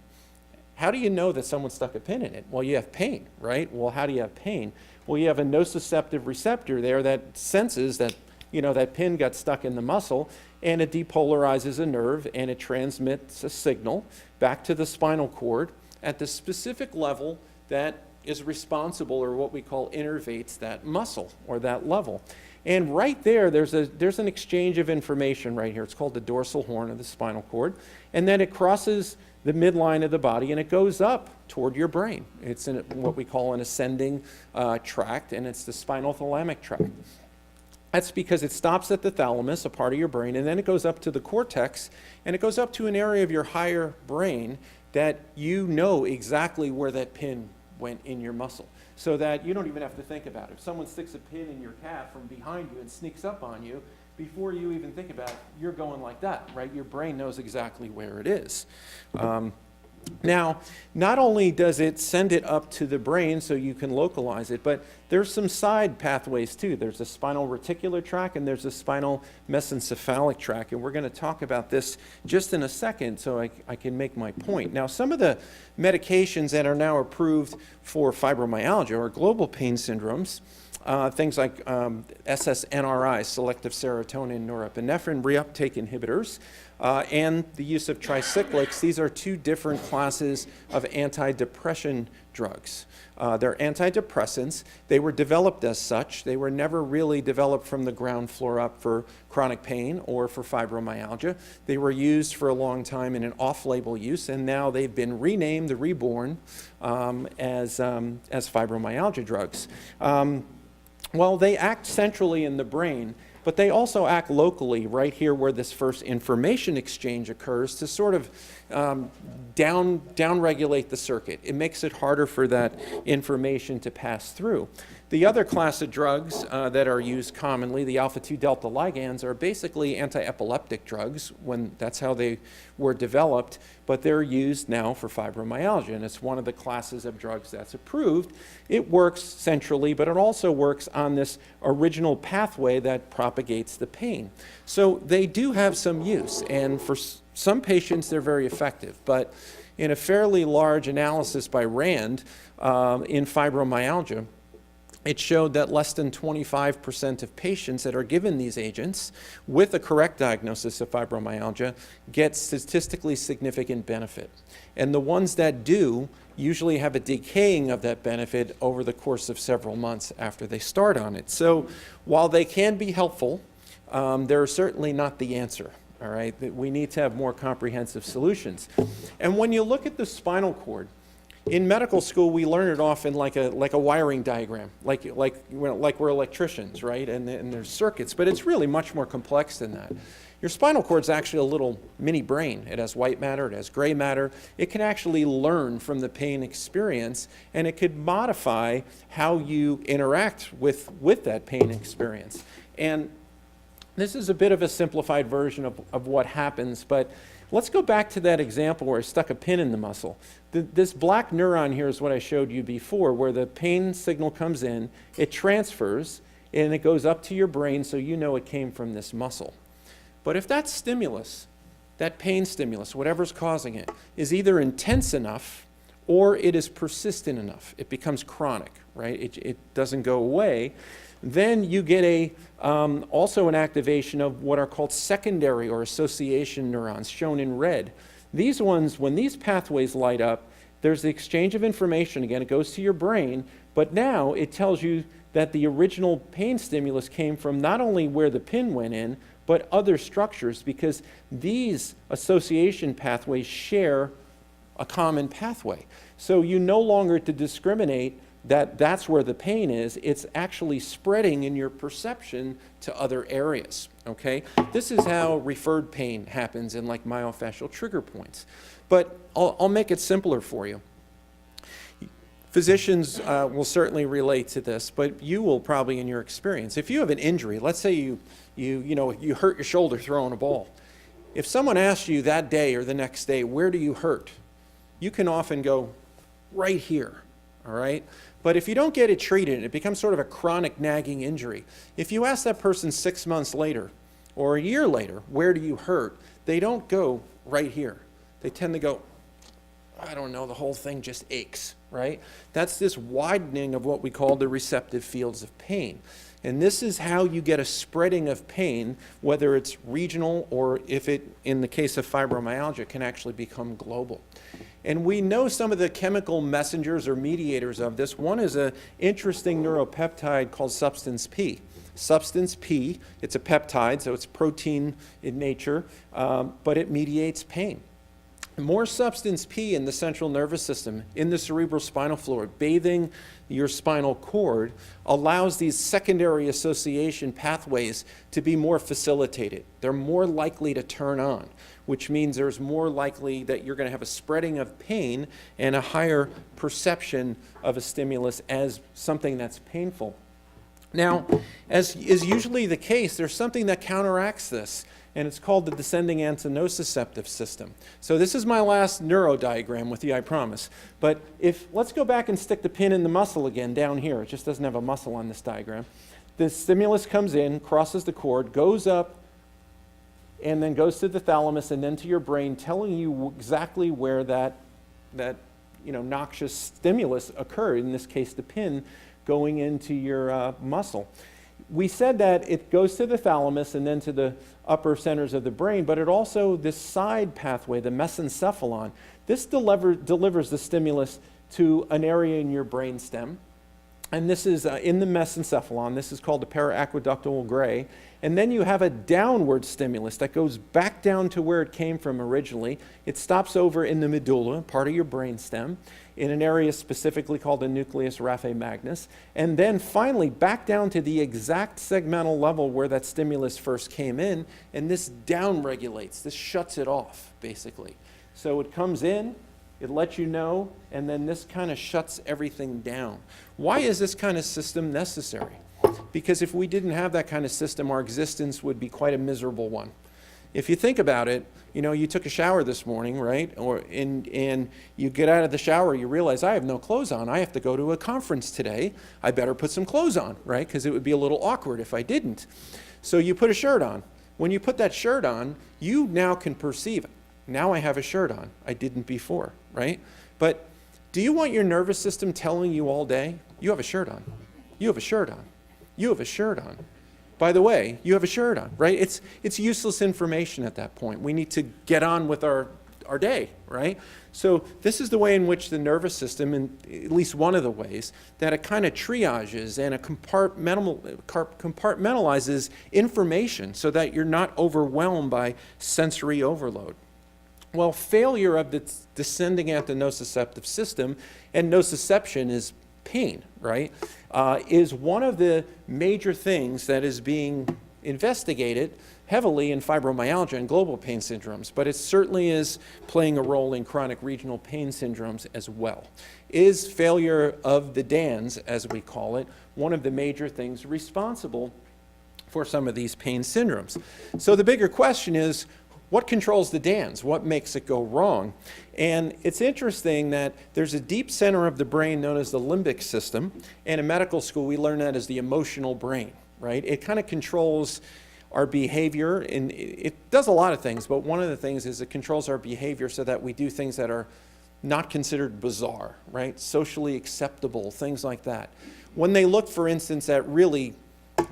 how do you know that someone stuck a pin in it? Well, you have pain, right? Well, how do you have pain? Well, you have a nociceptive receptor there that senses that, that pin got stuck in the muscle, and it depolarizes a nerve, and it transmits a signal back to the spinal cord at the specific level that is responsible, or what we call innervates that muscle or that level. And right there, there's an exchange of information right here. It's called the dorsal horn of the spinal cord. And then it crosses the midline of the body, and it goes up toward your brain. It's in what we call an ascending tract, and it's the spinothalamic tract. That's because it stops at the thalamus, a part of your brain, and then it goes up to the cortex, and it goes up to an area of your higher brain that you know exactly where that pin went in your muscle, so that you don't even have to think about it. If someone sticks a pin in your calf from behind you and sneaks up on you, before you even think about it, you're going like that, right? Your brain knows exactly where it is. Now, not only does it send it up to the brain so you can localize it, but there's some side pathways too. There's a spinal reticular tract and there's a spinal mesencephalic tract, and we're going to talk about this just in a second so I can make my point. Now, some of the medications that are now approved for fibromyalgia or global pain syndromes, things like SSNRI, selective serotonin norepinephrine reuptake inhibitors, and the use of tricyclics. These are two different classes of antidepressant drugs. They're antidepressants. They were developed as such. They were never really developed from the ground floor up for chronic pain or for fibromyalgia. They were used for a long time in an off-label use, and now they've been renamed, reborn as fibromyalgia drugs. Well, they act centrally in the brain, but they also act locally right here where this first information exchange occurs to sort of down-regulate the circuit. It makes it harder for that information to pass through. The other class of drugs that are used commonly, the alpha-2 delta ligands, are basically anti-epileptic drugs, when that's how they were developed, but they're used now for fibromyalgia, and it's one of the classes of drugs that's approved. It works centrally, but it also works on this original pathway that propagates the pain. So they do have some use, and for some patients they're very effective, but in a fairly large analysis by RAND in fibromyalgia, it showed that less than 25% of patients that are given these agents with a correct diagnosis of fibromyalgia get statistically significant benefit. And the ones that do usually have a decaying of that benefit over the course of several months after they start on it. So while they can be helpful, they're certainly not the answer. All right, we need to have more comprehensive solutions. And when you look at the spinal cord, in medical school, we learn it often like a wiring diagram, like we're electricians, right? And there's circuits, but it's really much more complex than that. Your spinal cord's actually a little mini brain. It has white matter, it has gray matter. It can actually learn from the pain experience, and it could modify how you interact with that pain experience. And this is a bit of a simplified version of what happens, but Let's go back to that example where I stuck a pin in the muscle. This black neuron here is what I showed you before, where the pain signal comes in, it transfers, and it goes up to your brain so you know it came from this muscle. But if that stimulus, that pain stimulus, whatever's causing it, is either intense enough or it is persistent enough, it becomes chronic, right? It doesn't go away. Then you get also an activation of what are called secondary or association neurons, shown in red. These ones, when these pathways light up, there's the exchange of information. Again, it goes to your brain, but now it tells you that the original pain stimulus came from not only where the pin went in, but other structures, because these association pathways share a common pathway. So you no longer to discriminate that that's where the pain is, it's actually spreading in your perception to other areas, okay? This is how referred pain happens in like myofascial trigger points. But I'll make it simpler for you. Physicians will certainly relate to this, but you will probably in your experience. If you have an injury, let's say you hurt your shoulder throwing a ball. If someone asks you that day or the next day, where do you hurt? You can often go, right here, all right? But if you don't get it treated, it becomes sort of a chronic nagging injury. If you ask that person 6 months later or a year later, where do you hurt? They don't go right here. They tend to go, I don't know, the whole thing just aches, right? That's this widening of what we call the receptive fields of pain. And this is how you get a spreading of pain, whether it's regional or if it, in the case of fibromyalgia, can actually become global. And we know some of the chemical messengers or mediators of this. One is an interesting neuropeptide called substance P. Substance P, it's a peptide, so it's protein in nature, but it mediates pain. More substance P in the central nervous system, in the cerebral spinal fluid, bathing your spinal cord, allows these secondary association pathways to be more facilitated. They're more likely to turn on, which means there's more likely that you're going to have a spreading of pain and a higher perception of a stimulus as something that's painful. Now, as is usually the case, there's something that counteracts this, and it's called the descending antennoceptive system. So this is my last neuro diagram with you, I promise. But let's go back and stick the pin in the muscle again down here. It just doesn't have a muscle on this diagram. The stimulus comes in, crosses the cord, goes up, and then goes to the thalamus and then to your brain, telling you exactly where that noxious stimulus occurred, in this case the pin going into your muscle. We said that it goes to the thalamus and then to the upper centers of the brain, but it also, this side pathway, the mesencephalon, this delivers the stimulus to an area in your brain stem. And this is in the mesencephalon. This is called the paraqueductal gray. And then you have a downward stimulus that goes back down to where it came from originally. It stops over in the medulla, part of your brain stem, in an area specifically called the nucleus raphe magnus. And then finally back down to the exact segmental level where that stimulus first came in. And this downregulates, this shuts it off, basically. So it comes in, it lets you know, and then this kind of shuts everything down. Why is this kind of system necessary? Because if we didn't have that kind of system, our existence would be quite a miserable one. If you think about it, you took a shower this morning, right? And you get out of the shower, you realize, I have no clothes on. I have to go to a conference today. I better put some clothes on, right? Because it would be a little awkward if I didn't. So you put a shirt on. When you put that shirt on, you now can perceive it. Now I have a shirt on. I didn't before, right? But do you want your nervous system telling you all day, you have a shirt on, you have a shirt on, you have a shirt on? By the way, you have a shirt on, right? It's useless information at that point. We need to get on with our day, right? So this is the way in which the nervous system, and at least one of the ways, that it kind of triages and it compartmentalizes information so that you're not overwhelmed by sensory overload. Well, failure of the descending antennoceptive system, and nociception is pain, right, is one of the major things that is being investigated heavily in fibromyalgia and global pain syndromes, but it certainly is playing a role in chronic regional pain syndromes as well. Is failure of the DANS, as we call it, one of the major things responsible for some of these pain syndromes? So the bigger question is, what controls the DANS? What makes it go wrong? And it's interesting that there's a deep center of the brain known as the limbic system, and in medical school we learn that as the emotional brain, right? It kind of controls our behavior, and it does a lot of things, but one of the things is it controls our behavior so that we do things that are not considered bizarre, right? Socially acceptable, things like that. When they look, for instance, at really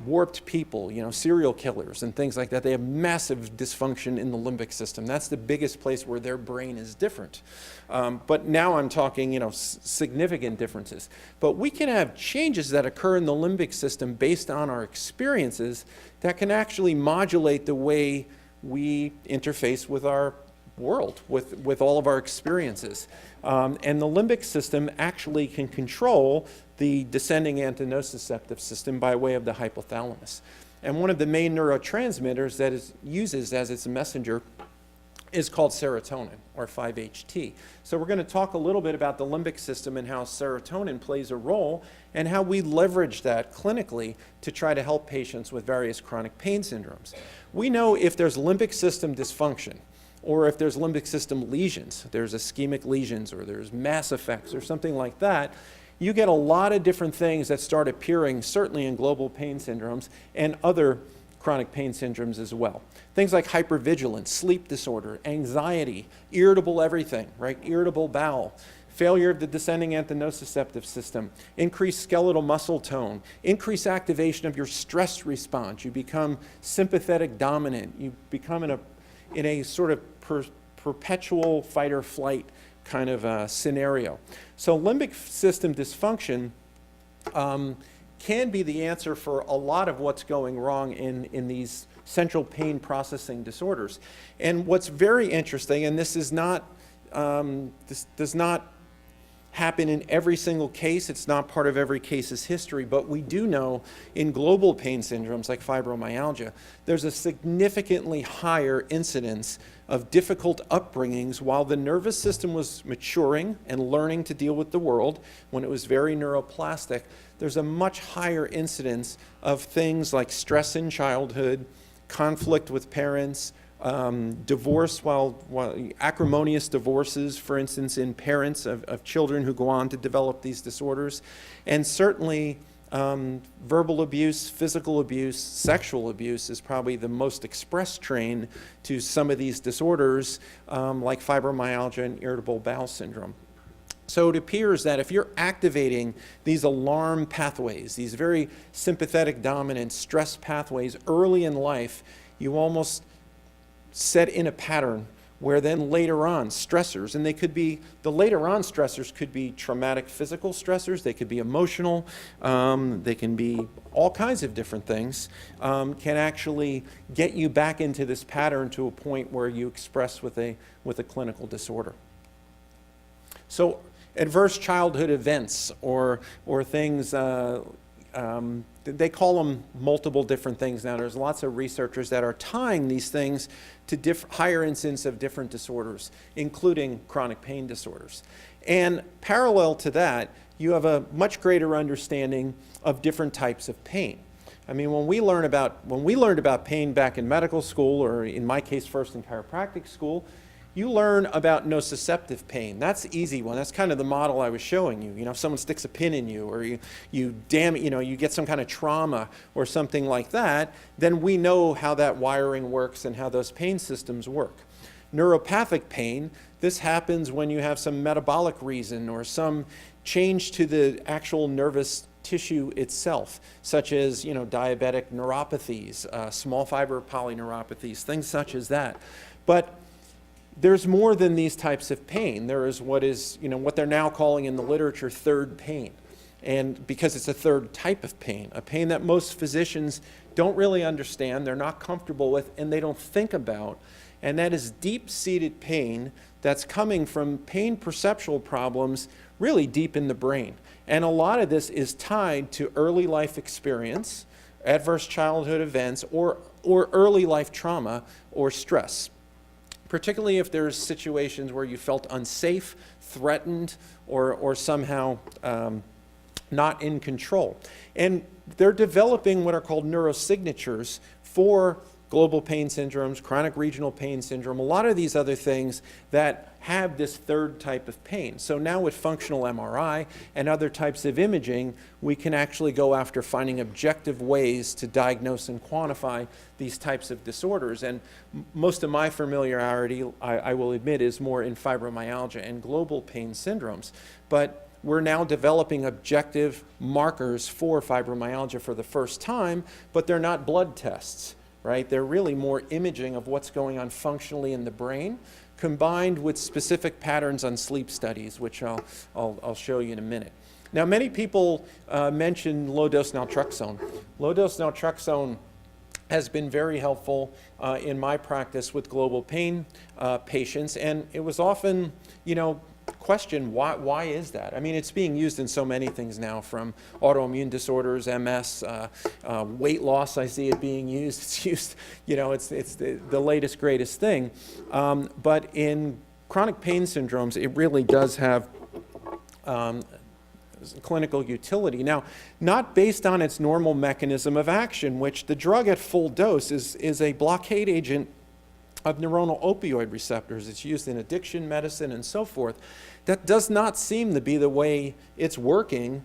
warped people, serial killers and things like that, they have massive dysfunction in the limbic system. That's the biggest place where their brain is different. But now I'm talking, significant differences. But we can have changes that occur in the limbic system based on our experiences that can actually modulate the way we interface with our world, with all of our experiences. And the limbic system actually can control the descending antennoceptive system by way of the hypothalamus. And one of the main neurotransmitters that it uses as its messenger is called serotonin, or 5-HT. So we're going to talk a little bit about the limbic system and how serotonin plays a role and how we leverage that clinically to try to help patients with various chronic pain syndromes. We know if there's limbic system dysfunction, or if there's limbic system lesions, there's ischemic lesions, or there's mass effects, or something like that, you get a lot of different things that start appearing, certainly in global pain syndromes and other chronic pain syndromes as well. Things like hypervigilance, sleep disorder, anxiety, irritable everything, right? Irritable bowel, failure of the descending antennoceptive system, increased skeletal muscle tone, increased activation of your stress response. You become sympathetic dominant. You become in a sort of perpetual fight or flight kind of scenario. So limbic system dysfunction can be the answer for a lot of what's going wrong in these central pain processing disorders. And what's very interesting, and this is not, this does not happen in every single case, it's not part of every case's history, but we do know in global pain syndromes like fibromyalgia, there's a significantly higher incidence of difficult upbringings while the nervous system was maturing and learning to deal with the world. When it was very neuroplastic, there's a much higher incidence of things like stress in childhood, conflict with parents, divorce, acrimonious divorces, for instance, in parents of children who go on to develop these disorders, and certainly verbal abuse, physical abuse, sexual abuse is probably the most express train to some of these disorders, like fibromyalgia and irritable bowel syndrome. So it appears that if you're activating these alarm pathways, these very sympathetic dominant stress pathways early in life, you almost set in a pattern where then later on stressors, and they could be, the later on stressors could be traumatic physical stressors, they could be emotional, they can be all kinds of different things, can actually get you back into this pattern to a point where you express with a clinical disorder. So adverse childhood events or things, they call them multiple different things now. There's lots of researchers that are tying these things to higher incidence of different disorders, including chronic pain disorders. And parallel to that, you have a much greater understanding of different types of pain. I mean, when we learned about pain back in medical school, or in my case first in chiropractic school, you learn about nociceptive pain. That's the easy one. That's kind of the model I was showing you. You know, if someone sticks a pin in you, or you get some kind of trauma or something like that, then we know how that wiring works and how those pain systems work. Neuropathic pain, this happens when you have some metabolic reason or some change to the actual nervous tissue itself, such as diabetic neuropathies, small fiber polyneuropathies, things such as that. But there's more than these types of pain. There is what they're now calling in the literature third pain. And because it's a third type of pain, a pain that most physicians don't really understand, they're not comfortable with, and they don't think about. And that is deep-seated pain that's coming from pain perceptual problems really deep in the brain. And a lot of this is tied to early life experience, adverse childhood events, or early life trauma or stress. Particularly if there's situations where you felt unsafe, threatened, or somehow not in control. And they're developing what are called neurosignatures for global pain syndromes, chronic regional pain syndrome, a lot of these other things that have this third type of pain. So now with functional MRI and other types of imaging, we can actually go after finding objective ways to diagnose and quantify these types of disorders. And most of my familiarity, I will admit, is more in fibromyalgia and global pain syndromes. But we're now developing objective markers for fibromyalgia for the first time, but they're not blood tests, right? They're really more imaging of what's going on functionally in the brain, combined with specific patterns on sleep studies, which I'll show you in a minute. Now, many people mention low-dose naltrexone. Low-dose naltrexone has been very helpful in my practice with global pain patients, and it was often, questioned, why is that? I mean, it's being used in so many things now, from autoimmune disorders, MS, weight loss. I see it being used. It's used, it's the latest, greatest thing. But in chronic pain syndromes, it really does have clinical utility. Now, not based on its normal mechanism of action, which the drug at full dose is a blockade agent of neuronal opioid receptors. It's used in addiction medicine and so forth. That does not seem to be the way it's working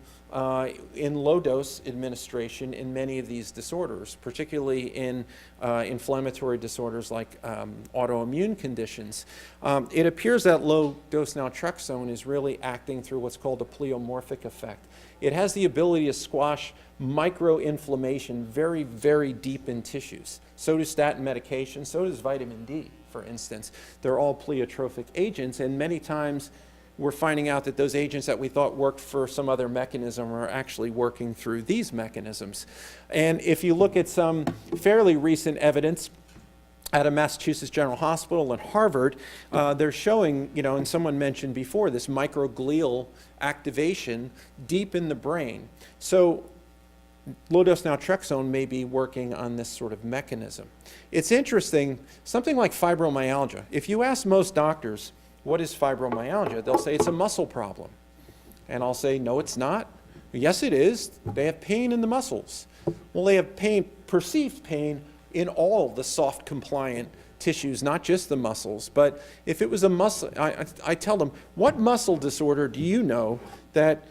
in low-dose administration in many of these disorders, particularly in inflammatory disorders like autoimmune conditions. It appears that low-dose naltrexone is really acting through what's called a pleomorphic effect. It has the ability to squash microinflammation very, very deep in tissues. So does statin medication, so does vitamin D, for instance. They're all pleiotropic agents, and many times we're finding out that those agents that we thought worked for some other mechanism are actually working through these mechanisms. And if you look at some fairly recent evidence at a Massachusetts General Hospital and Harvard, they're showing, and someone mentioned before, this microglial activation deep in the brain. So low-dose naltrexone may be working on this sort of mechanism. It's interesting, something like fibromyalgia. If you ask most doctors, what is fibromyalgia? They'll say it's a muscle problem. And I'll say, no, it's not. Yes, it is. They have pain in the muscles. Well, they have pain, perceived pain, in all the soft compliant tissues, not just the muscles. But if it was a muscle, I tell them, what muscle disorder do you know that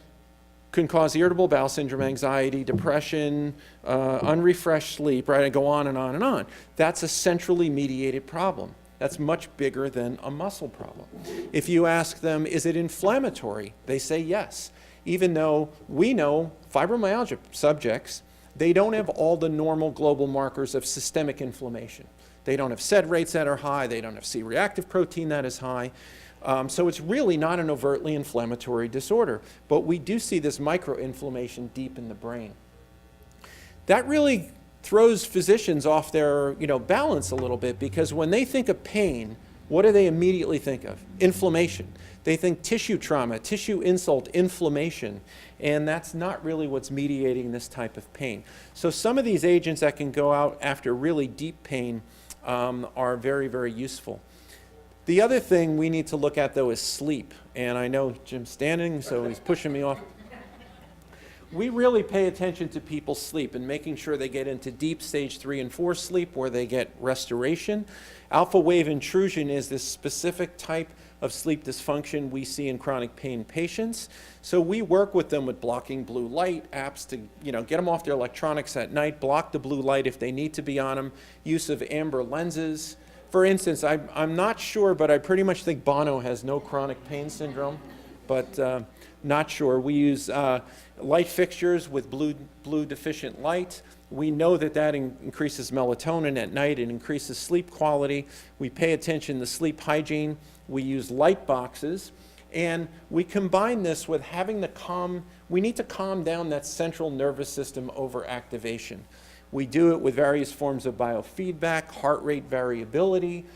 can cause irritable bowel syndrome, anxiety, depression, unrefreshed sleep, right? I go on and on and on. That's a centrally mediated problem. That's much bigger than a muscle problem. If you ask them, is it inflammatory? They say yes. Even though we know fibromyalgia subjects, they don't have all the normal global markers of systemic inflammation. They don't have SED rates that are high. They don't have C-reactive protein that is high. So it's really not an overtly inflammatory disorder. But we do see this microinflammation deep in the brain. That really throws physicians off their balance a little bit, because when they think of pain, what do they immediately think of? Inflammation. They think tissue trauma, tissue insult, inflammation, and that's not really what's mediating this type of pain. So some of these agents that can go out after really deep pain are very, very useful. The other thing we need to look at, though, is sleep. And I know Jim's standing, so he's pushing me off. We really pay attention to people's sleep and making sure they get into deep stage 3 and 4 sleep where they get restoration. Alpha wave intrusion is this specific type of sleep dysfunction we see in chronic pain patients. So we work with them with blocking blue light apps to get them off their electronics at night, block the blue light if they need to be on them, use of amber lenses. For instance, I'm not sure, but I pretty much think Bono has no chronic pain syndrome, but not sure. We use light fixtures with blue deficient light. We know that increases melatonin at night and increases sleep quality. We pay attention to sleep hygiene. We use light boxes. And we combine this with having we need to calm down that central nervous system overactivation. We do it with various forms of biofeedback, heart rate variability,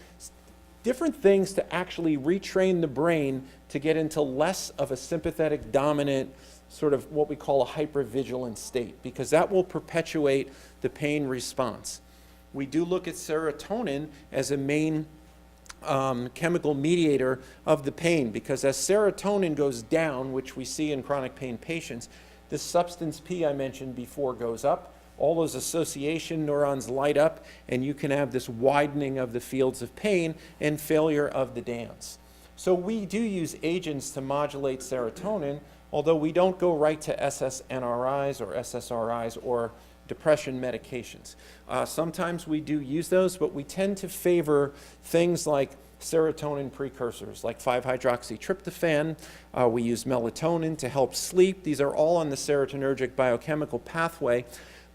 different things to actually retrain the brain to get into less of a sympathetic dominant, sort of what we call a hypervigilant state, because that will perpetuate the pain response. We do look at serotonin as a main chemical mediator of the pain, because as serotonin goes down, which we see in chronic pain patients, this substance P I mentioned before goes up. all those association neurons light up, and you can have this widening of the fields of pain and failure of the dance. So we do use agents to modulate serotonin, although we don't go right to SSNRIs or SSRIs or depression medications. Sometimes we do use those, but we tend to favor things like serotonin precursors, like 5-hydroxytryptophan. We use melatonin to help sleep. These are all on the serotonergic biochemical pathway,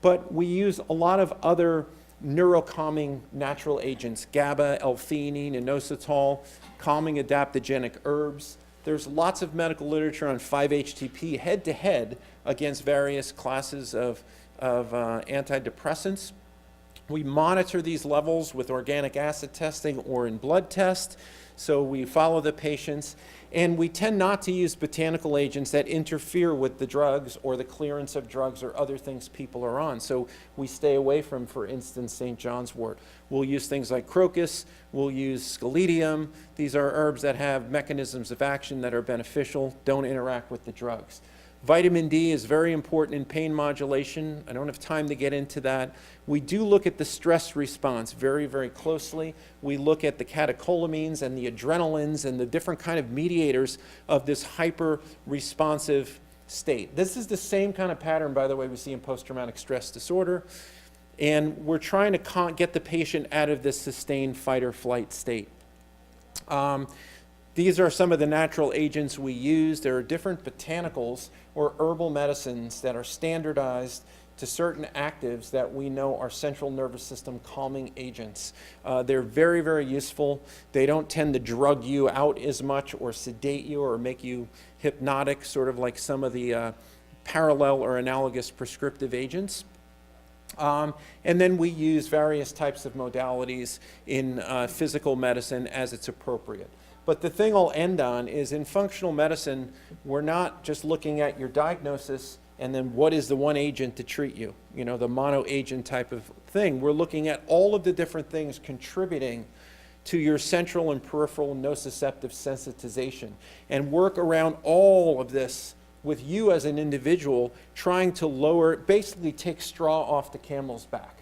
but we use a lot of other neurocalming natural agents, GABA, L-theanine, inositol, calming adaptogenic herbs. There's lots of medical literature on 5-HTP head-to-head against various classes of antidepressants. We monitor these levels with organic acid testing or in blood test, so we follow the patients, and we tend not to use botanical agents that interfere with the drugs or the clearance of drugs or other things people are on. So we stay away from, for instance, St. John's wort. We'll use things like crocus, we'll use scaledium. These are herbs that have mechanisms of action that are beneficial, don't interact with the drugs. Vitamin D is very important in pain modulation. I don't have time to get into that. We do look at the stress response very, very closely. We look at the catecholamines and the adrenalins and the different kind of mediators of this hyper-responsive state. This is the same kind of pattern, by the way, we see in post-traumatic stress disorder. And we're trying to get the patient out of this sustained fight-or-flight state. These are some of the natural agents we use. There are different botanicals or herbal medicines that are standardized to certain actives that we know are central nervous system calming agents. They're very, very useful. They don't tend to drug you out as much or sedate you or make you hypnotic, sort of like some of the parallel or analogous prescriptive agents. And then we use various types of modalities in physical medicine as it's appropriate. But the thing I'll end on is in functional medicine, we're not just looking at your diagnosis and then what is the one agent to treat you, you know, the mono-agent type of thing. We're looking at all of the different things contributing to your central and peripheral nociceptive sensitization and work around all of this with you as an individual trying to lower, basically take straw off the camel's back.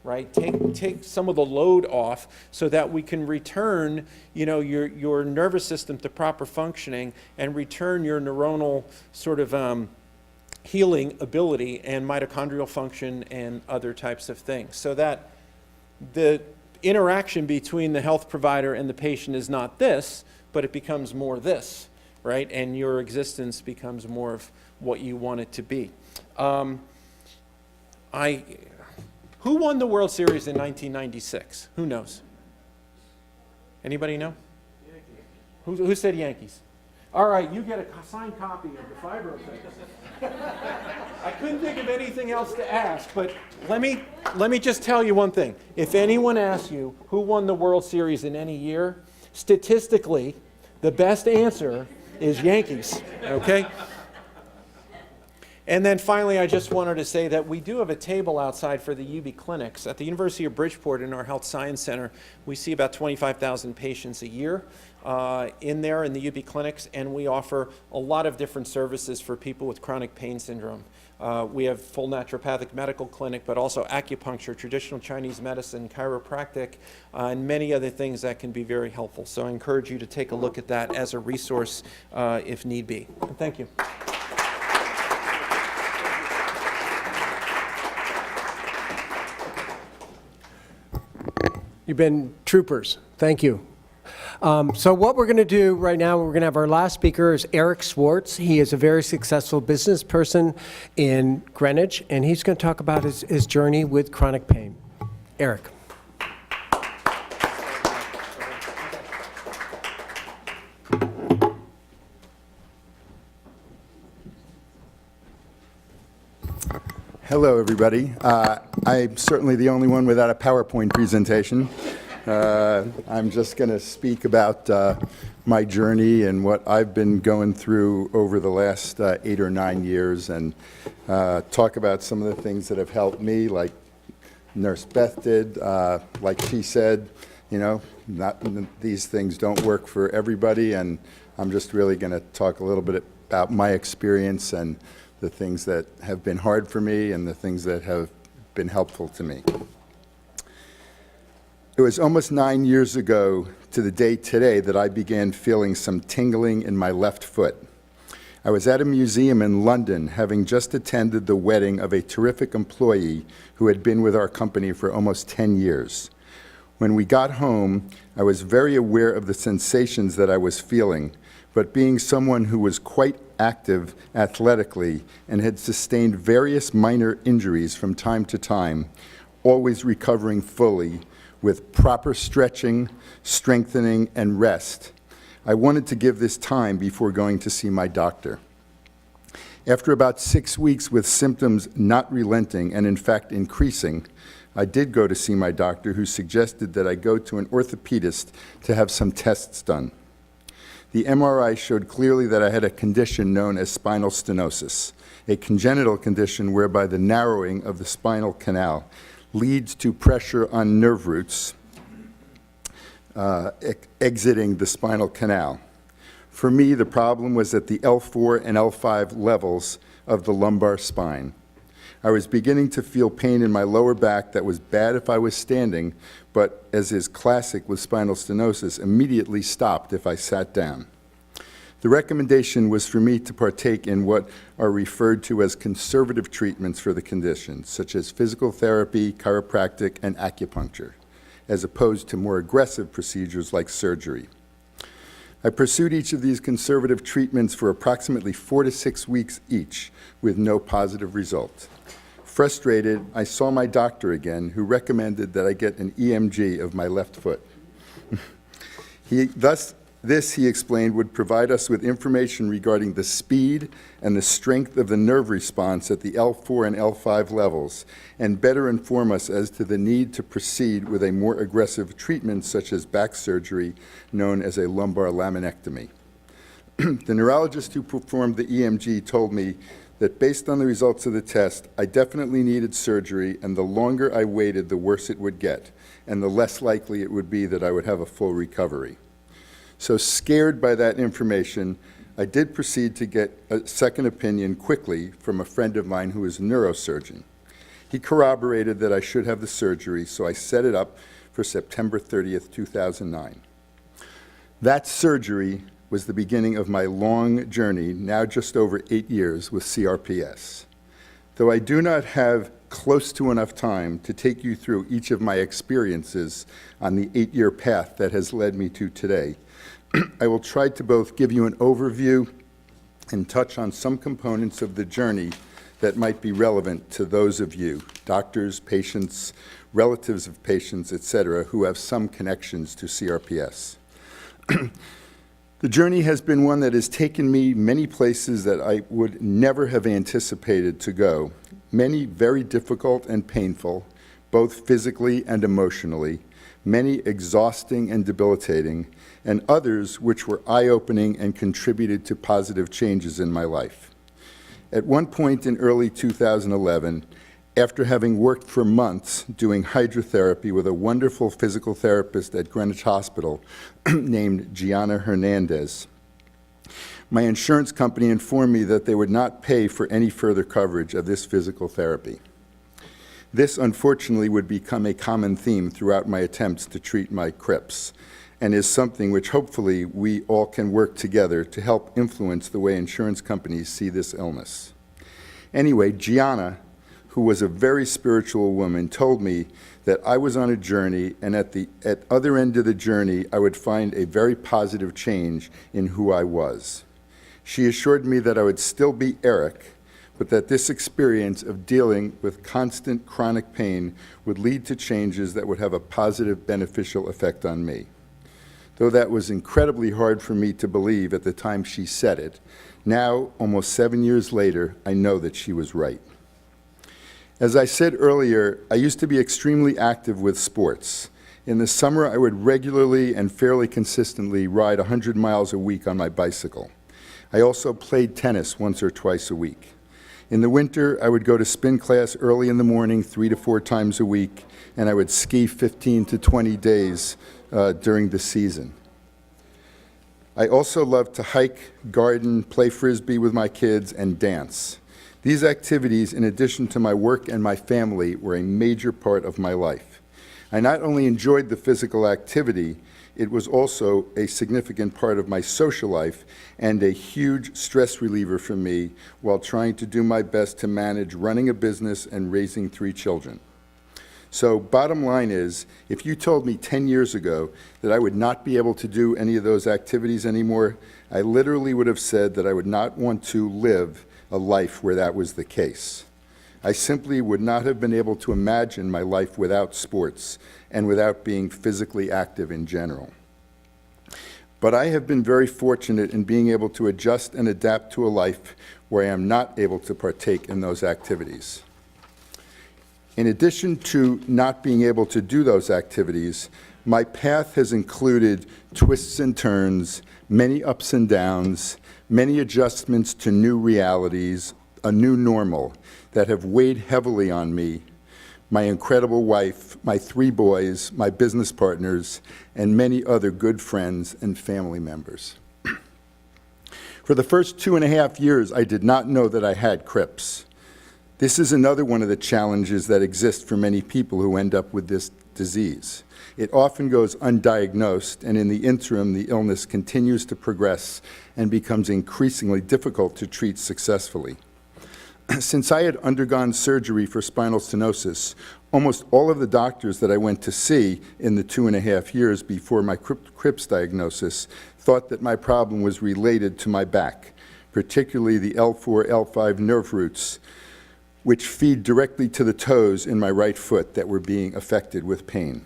Right? Take some of the load off so that we can return, you know, your nervous system to proper functioning and return your neuronal sort of healing ability and mitochondrial function and other types of things. So that the interaction between the health provider and the patient is not this, but it becomes more this, right? And your existence becomes more of what you want it to be. Who won the World Series in 1996? Who knows? Anybody know? Who said Yankees? All right, you get a signed copy of the Fibro thing. I couldn't think of anything else to ask, but let me just tell you one thing. If anyone asks you who won the World Series in any year, statistically, the best answer is Yankees, okay? And then finally, I just wanted to say that we do have a table outside for the UB clinics. At the University of Bridgeport in our Health Science Center, we see about 25,000 patients a year in there in the UB clinics, and we offer a lot of different services for people with chronic pain syndrome. We have full naturopathic medical clinic, but also acupuncture, traditional Chinese medicine, chiropractic, and many other things that can be very helpful. So I encourage you to take a look at that as a resource if need be. Thank you. You've been troopers. Thank you. So what we're going to do right now, we're going to have our last speaker is Eric Schwartz. He is a very successful business person in Greenwich, and he's going to talk about his journey with chronic pain. Eric. Hello, everybody. I'm certainly the only one without a PowerPoint presentation. I'm just going to speak about my journey and what I've been going through over the last 8 or 9 years and talk about some of the things that have helped me, like Nurse Beth did. Like she said, you know, these things don't work for everybody, and I'm just really going to talk a little bit about my experience and the things that have been hard for me and the things that have been helpful to me. It was almost 9 years ago to the day today that I began feeling some tingling in my left foot. I was at a museum in London, having just attended the wedding of a terrific employee who had been with our company for almost 10 years. When we got home, I was very aware of the sensations that I was feeling, but being someone who was quite active athletically and had sustained various minor injuries from time to time, always recovering fully with proper stretching, strengthening, and rest, I wanted to give this time before going to see my doctor. After about 6 weeks with symptoms not relenting and in fact increasing, I did go to see my doctor, who suggested that I go to an orthopedist to have some tests done. The MRI showed clearly that I had a condition known as spinal stenosis, a congenital condition whereby the narrowing of the spinal canal leads to pressure on nerve roots exiting the spinal canal. For me, the problem was at the L4 and L5 levels of the lumbar spine. I was beginning to feel pain in my lower back that was bad if I was standing, but as is classic with spinal stenosis, immediately stopped if I sat down. The recommendation was for me to partake in what are referred to as conservative treatments for the condition, such as physical therapy, chiropractic, and acupuncture, as opposed to more aggressive procedures like surgery. I pursued each of these conservative treatments for approximately 4 to 6 weeks each, with no positive result. Frustrated, I saw my doctor again, who recommended that I get an EMG of my left foot. This, he explained, would provide us with information regarding the speed and the strength of the nerve response at the L4 and L5 levels, and better inform us as to the need to proceed with a more aggressive treatment such as back surgery known as a lumbar laminectomy. The neurologist who performed the EMG told me that based on the results of the test, I definitely needed surgery, and the longer I waited, the worse it would get, and the less likely it would be that I would have a full recovery. So scared by that information, I did proceed to get a second opinion quickly from a friend of mine who is a neurosurgeon. He corroborated that I should have the surgery, so I set it up for September 30th, 2009. That surgery was the beginning of my long journey, now just over 8 years, with CRPS. Though I do not have close to enough time to take you through each of my experiences on the 8-year path that has led me to today, I will try to both give you an overview and touch on some components of the journey that might be relevant to those of you, doctors, patients, relatives of patients, etc., who have some connections to CRPS. The journey has been one that has taken me many places that I would never have anticipated to go, many very difficult and painful, both physically and emotionally, many exhausting and debilitating, and others which were eye-opening and contributed to positive changes in my life. At one point in early 2011, after having worked for months doing hydrotherapy with a wonderful physical therapist at Greenwich Hospital named Gianna Hernandez, my insurance company informed me that they would not pay for any further coverage of this physical therapy. This, unfortunately, would become a common theme throughout my attempts to treat my CRPS, and is something which hopefully we all can work together to help influence the way insurance companies see this illness. Anyway, Gianna, who was a very spiritual woman, told me that I was on a journey, and at the other end of the journey, I would find a very positive change in who I was. She assured me that I would still be Eric, but that this experience of dealing with constant chronic pain would lead to changes that would have a positive, beneficial effect on me. Though that was incredibly hard for me to believe at the time she said it, now, almost 7 years later, I know that she was right. As I said earlier, I used to be extremely active with sports. In the summer, I would regularly and fairly consistently ride 100 miles a week on my bicycle. I also played tennis once or twice a week. In the winter, I would go to spin class early in the morning 3 to 4 times a week, and I would ski 15 to 20 days during the season. I also loved to hike, garden, play Frisbee with my kids, and dance. These activities, in addition to my work and my family, were a major part of my life. I not only enjoyed the physical activity, it was also a significant part of my social life and a huge stress reliever for me while trying to do my best to manage running a business and raising 3 children. So bottom line is, if you told me 10 years ago that I would not be able to do any of those activities anymore, I literally would have said that I would not want to live a life where that was the case. I simply would not have been able to imagine my life without sports and without being physically active in general. But I have been very fortunate in being able to adjust and adapt to a life where I am not able to partake in those activities. In addition to not being able to do those activities, my path has included twists and turns, many ups and downs, many adjustments to new realities, a new normal that have weighed heavily on me, my incredible wife, my 3 boys, my business partners, and many other good friends and family members. For the first 2.5 years, I did not know that I had Crips. This is another one of the challenges that exist for many people who end up with this disease. It often goes undiagnosed, and in the interim, the illness continues to progress and becomes increasingly difficult to treat successfully. Since I had undergone surgery for spinal stenosis, almost all of the doctors that I went to see in the 2.5 years before my Crips diagnosis thought that my problem was related to my back, particularly the L4, L5 nerve roots, which feed directly to the toes in my right foot that were being affected with pain.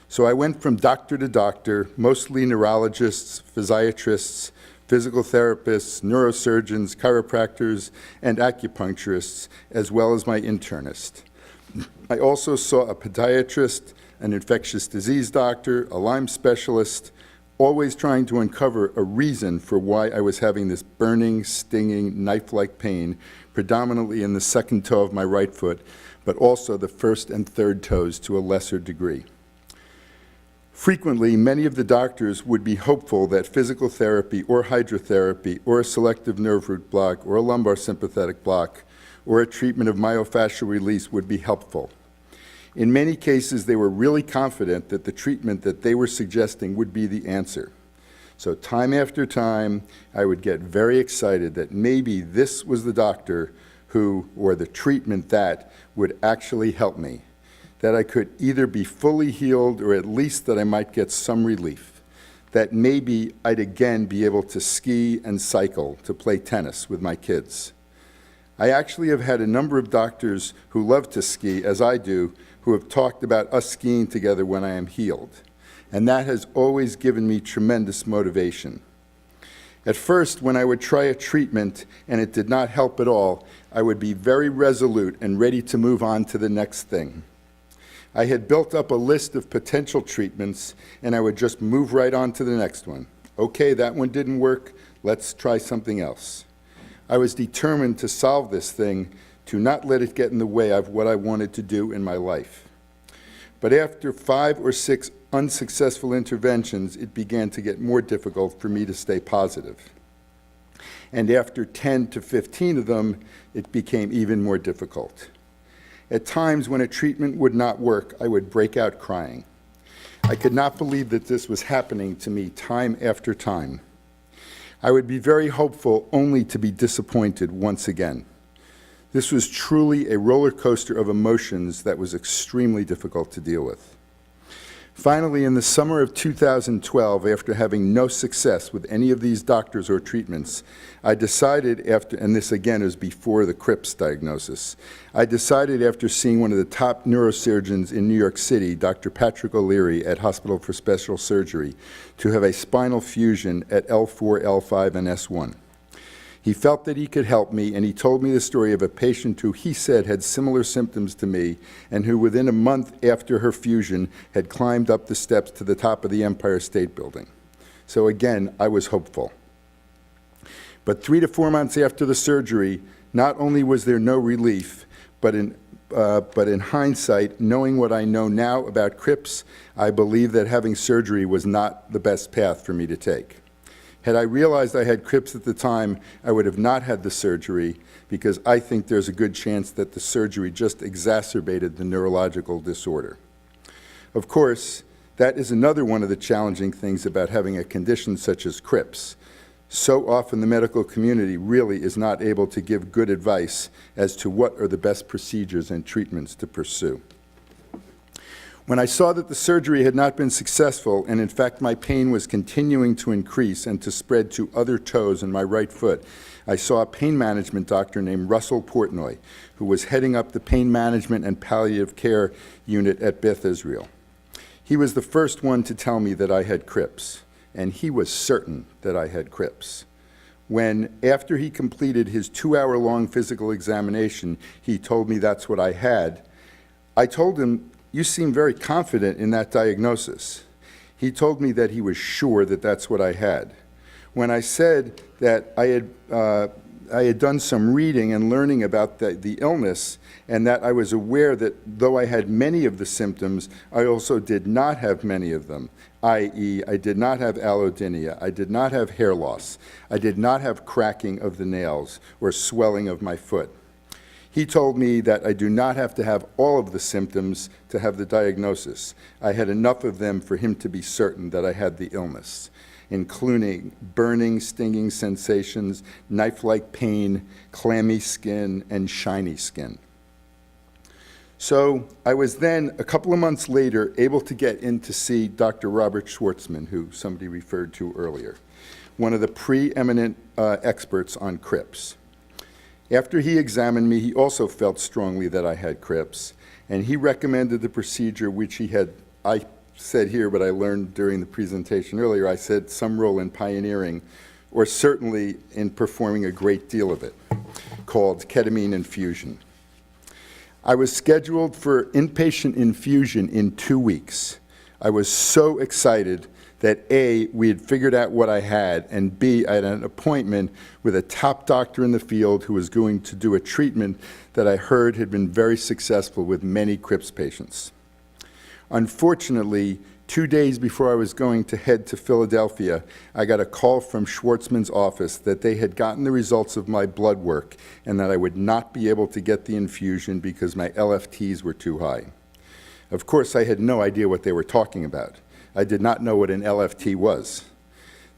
So I went from doctor to doctor, mostly neurologists, physiatrists, physical therapists, neurosurgeons, chiropractors, and acupuncturists, as well as my internist. I also saw a podiatrist, an infectious disease doctor, a Lyme specialist, always trying to uncover a reason for why I was having this burning, stinging, knife-like pain, predominantly in the second toe of my right foot, but also the first and third toes to a lesser degree. Frequently, many of the doctors would be hopeful that physical therapy or hydrotherapy or a selective nerve root block or a lumbar sympathetic block or a treatment of myofascial release would be helpful. In many cases, they were really confident that the treatment that they were suggesting would be the answer. So time after time, I would get very excited that maybe this was the doctor who, or the treatment that, would actually help me, that I could either be fully healed or at least that I might get some relief, that maybe I'd again be able to ski and cycle, to play tennis with my kids. I actually have had a number of doctors who love to ski, as I do, who have talked about us skiing together when I am healed. And that has always given me tremendous motivation. At first, when I would try a treatment and it did not help at all, I would be very resolute and ready to move on to the next thing. I had built up a list of potential treatments, and I would just move right on to the next one. Okay, that one didn't work, let's try something else. I was determined to solve this thing, to not let it get in the way of what I wanted to do in my life. But after 5 or 6 unsuccessful interventions, it began to get more difficult for me to stay positive. And after 10 to 15 of them, it became even more difficult. At times when a treatment would not work, I would break out crying. I could not believe that this was happening to me time after time. I would be very hopeful only to be disappointed once again. This was truly a roller coaster of emotions that was extremely difficult to deal with. Finally, in the summer of 2012, after having no success with any of these doctors or treatments, I decided after, and this again is before the Crips diagnosis, I decided after seeing one of the top neurosurgeons in New York City, Dr. Patrick O'Leary at Hospital for Special Surgery, to have a spinal fusion at L4, L5, and S1. He felt that he could help me, and he told me the story of a patient who he said had similar symptoms to me, and who within a month after her fusion had climbed up the steps to the top of the Empire State Building. So again, I was hopeful. But 3 to 4 months after the surgery, not only was there no relief, but in hindsight, knowing what I know now about Crips, I believe that having surgery was not the best path for me to take. Had I realized I had Crips at the time, I would have not had the surgery because I think there's a good chance that the surgery just exacerbated the neurological disorder. Of course, that is another one of the challenging things about having a condition such as Crips. So often the medical community really is not able to give good advice as to what are the best procedures and treatments to pursue. When I saw that the surgery had not been successful, and in fact my pain was continuing to increase and to spread to other toes in my right foot, I saw a pain management doctor named Russell Portnoy, who was heading up the pain management and palliative care unit at Beth Israel. He was the first one to tell me that I had Crips, and he was certain that I had Crips. When, after he completed his 2-hour-long physical examination, he told me that's what I had, I told him, "You seem very confident in that diagnosis." He told me that he was sure that that's what I had. When I said that I had done some reading and learning about the illness, and that I was aware that though I had many of the symptoms, I also did not have many of them, i.e., I did not have allodynia, I did not have hair loss, I did not have cracking of the nails or swelling of my foot. He told me that I do not have to have all of the symptoms to have the diagnosis. I had enough of them for him to be certain that I had the illness, including burning, stinging sensations, knife-like pain, clammy skin, and shiny skin. So I was then, a couple of months later, able to get in to see Dr. Robert Schwartzman, who somebody referred to earlier, one of the preeminent experts on Crips. After he examined me, he also felt strongly that I had Crips, and he recommended the procedure which he had, I said here, but I learned during the presentation earlier, I said some role in pioneering, or certainly in performing a great deal of it, called ketamine infusion. I was scheduled for inpatient infusion in 2 weeks. I was so excited that A, we had figured out what I had, and B, I had an appointment with a top doctor in the field who was going to do a treatment that I heard had been very successful with many Crips patients. Unfortunately, 2 days before I was going to head to Philadelphia, I got a call from Schwartzman's office that they had gotten the results of my blood work and that I would not be able to get the infusion because my LFTs were too high. Of course, I had no idea what they were talking about. I did not know what an LFT was.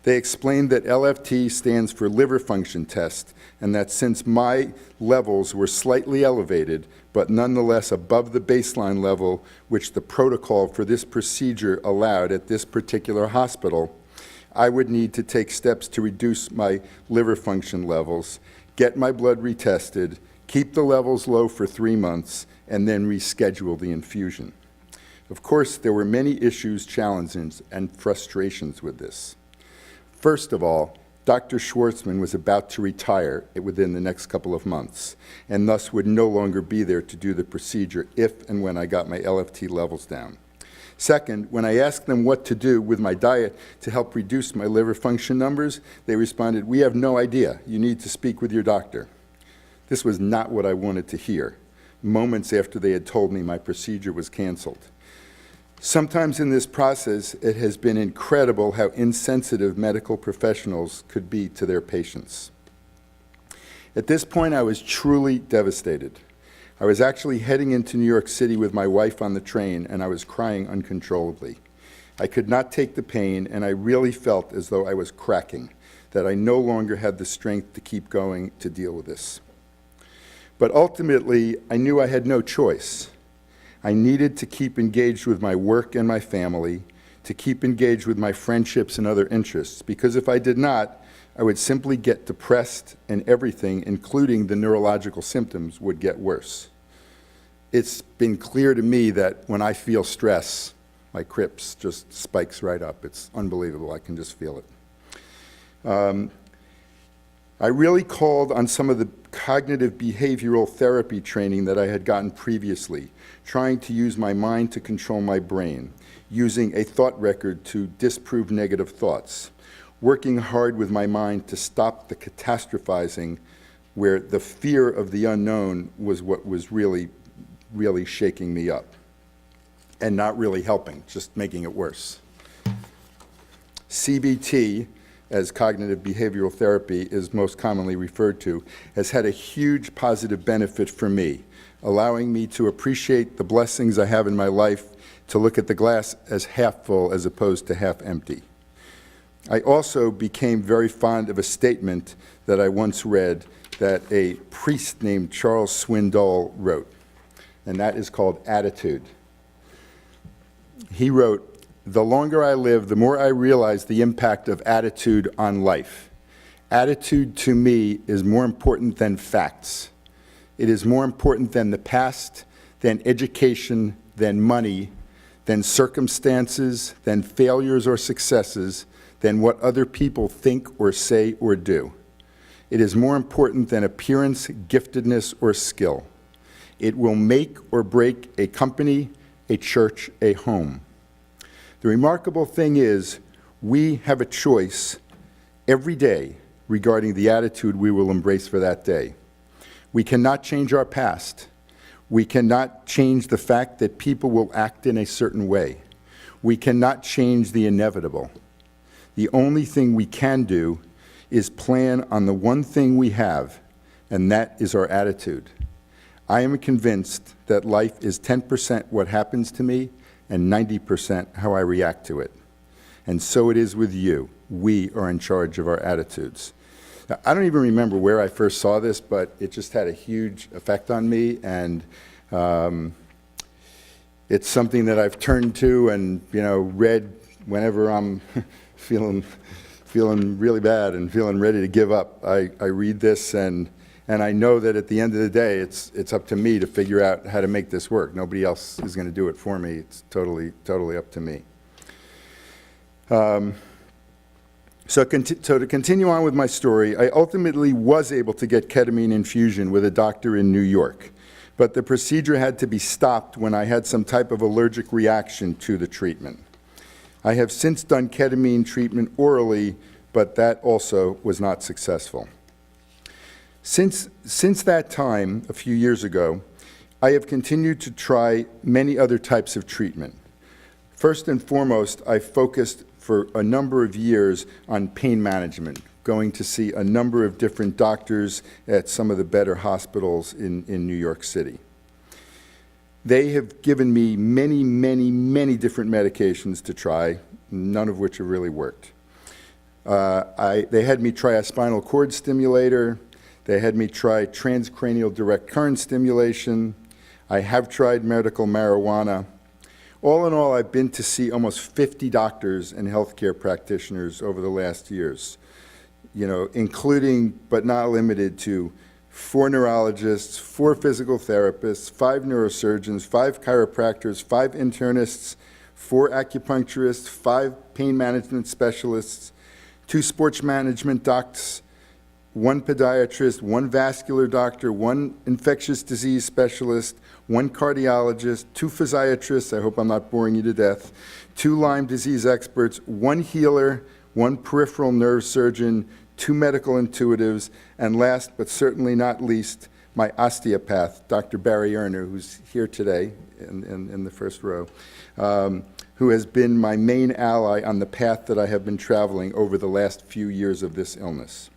They explained that LFT stands for liver function test, and that since my levels were slightly elevated, but nonetheless above the baseline level, which the protocol for this procedure allowed at this particular hospital, I would need to take steps to reduce my liver function levels, get my blood retested, keep the levels low for 3 months, and then reschedule the infusion. Of course, there were many issues, challenges, and frustrations with this. First of all, Dr. Schwartzman was about to retire within the next couple of months, and thus would no longer be there to do the procedure if and when I got my LFT levels down. Second, when I asked them what to do with my diet to help reduce my liver function numbers, they responded, "We have no idea. You need to speak with your doctor." This was not what I wanted to hear, moments after they had told me my procedure was canceled. Sometimes in this process, it has been incredible how insensitive medical professionals could be to their patients. At this point, I was truly devastated. I was actually heading into New York City with my wife on the train, and I was crying uncontrollably. I could not take the pain, and I really felt as though I was cracking, that I no longer had the strength to keep going to deal with this. But ultimately, I knew I had no choice. I needed to keep engaged with my work and my family, to keep engaged with my friendships and other interests, because if I did not, I would simply get depressed and everything, including the neurological symptoms, would get worse. It's been clear to me that when I feel stress, my Crips just spikes right up. It's unbelievable. I can just feel it. I really called on some of the cognitive behavioral therapy training that I had gotten previously, trying to use my mind to control my brain, using a thought record to disprove negative thoughts, working hard with my mind to stop the catastrophizing where the fear of the unknown was what was really, really shaking me up and not really helping, just making it worse. CBT, as cognitive behavioral therapy is most commonly referred to, has had a huge positive benefit for me, allowing me to appreciate the blessings I have in my life, to look at the glass as half full as opposed to half empty. I also became very fond of a statement that I once read that a priest named Charles Swindoll wrote, and that is called Attitude. He wrote, "The longer I live, the more I realize the impact of attitude on life. Attitude to me is more important than facts. It is more important than the past, than education, than money, than circumstances, than failures or successes, than what other people think or say or do. It is more important than appearance, giftedness, or skill. It will make or break a company, a church, a home." The remarkable thing is, we have a choice every day regarding the attitude we will embrace for that day. We cannot change our past. We cannot change the fact that people will act in a certain way. We cannot change the inevitable. The only thing we can do is plan on the one thing we have, and that is our attitude. I am convinced that life is 10% what happens to me and 90% how I react to it. And so it is with you. We are in charge of our attitudes. Now, I don't even remember where I first saw this, but it just had a huge effect on me, and it's something that I've turned to and, read whenever I'm feeling really bad and feeling ready to give up. I read this, and I know that at the end of the day, it's up to me to figure out how to make this work. Nobody else is going to do it for me. It's totally up to me. So to continue on with my story, I ultimately was able to get ketamine infusion with a doctor in New York, but the procedure had to be stopped when I had some type of allergic reaction to the treatment. I have since done ketamine treatment orally, but that also was not successful. Since that time, a few years ago, I have continued to try many other types of treatment. First and foremost, I focused for a number of years on pain management, going to see a number of different doctors at some of the better hospitals in New York City. They have given me many different medications to try, none of which have really worked. They had me try a spinal cord stimulator. They had me try transcranial direct current stimulation. I have tried medical marijuana. All in all, I've been to see almost 50 doctors and healthcare practitioners over the last years, including but not limited to 4 neurologists, 4 physical therapists, 5 neurosurgeons, 5 chiropractors, 5 internists, 4 acupuncturists, 5 pain management specialists, 2 sports management docs, 1 podiatrist, 1 vascular doctor, 1 infectious disease specialist, 1 cardiologist, 2 physiatrists, I hope I'm not boring you to death, 2 Lyme disease experts, 1 healer, 1 peripheral nerve surgeon, 2 medical intuitives, and last but certainly not least, my osteopath, Dr. Barry Erner, who's here today in the first row, who has been my main ally on the path that I have been traveling over the last few years of this illness.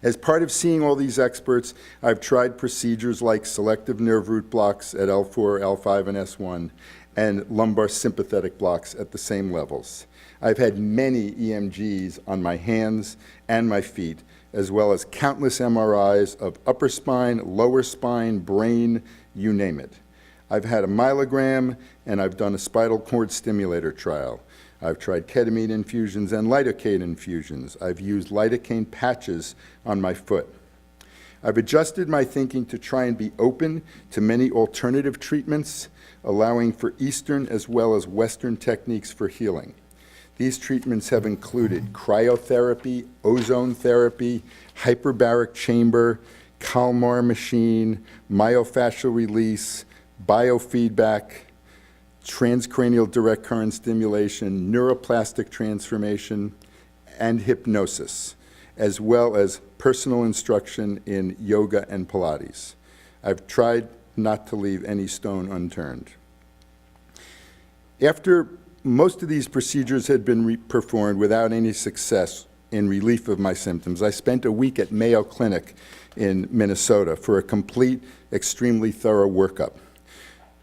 As part of seeing all these experts, I've tried procedures like selective nerve root blocks at L4, L5, and S1, and lumbar sympathetic blocks at the same levels. I've had many EMGs on my hands and my feet, as well as countless MRIs of upper spine, lower spine, brain, you name it. I've had a myelogram, and I've done a spinal cord stimulator trial. I've tried ketamine infusions and lidocaine infusions. I've used lidocaine patches on my foot. I've adjusted my thinking to try and be open to many alternative treatments, allowing for Eastern as well as Western techniques for healing. These treatments have included cryotherapy, ozone therapy, hyperbaric chamber, Kalmar machine, myofascial release, biofeedback, transcranial direct current stimulation, neuroplastic transformation, and hypnosis, as well as personal instruction in yoga and Pilates. I've tried not to leave any stone unturned. After most of these procedures had been performed without any success in relief of my symptoms. I spent a week at Mayo Clinic in Minnesota for a complete, extremely thorough workup.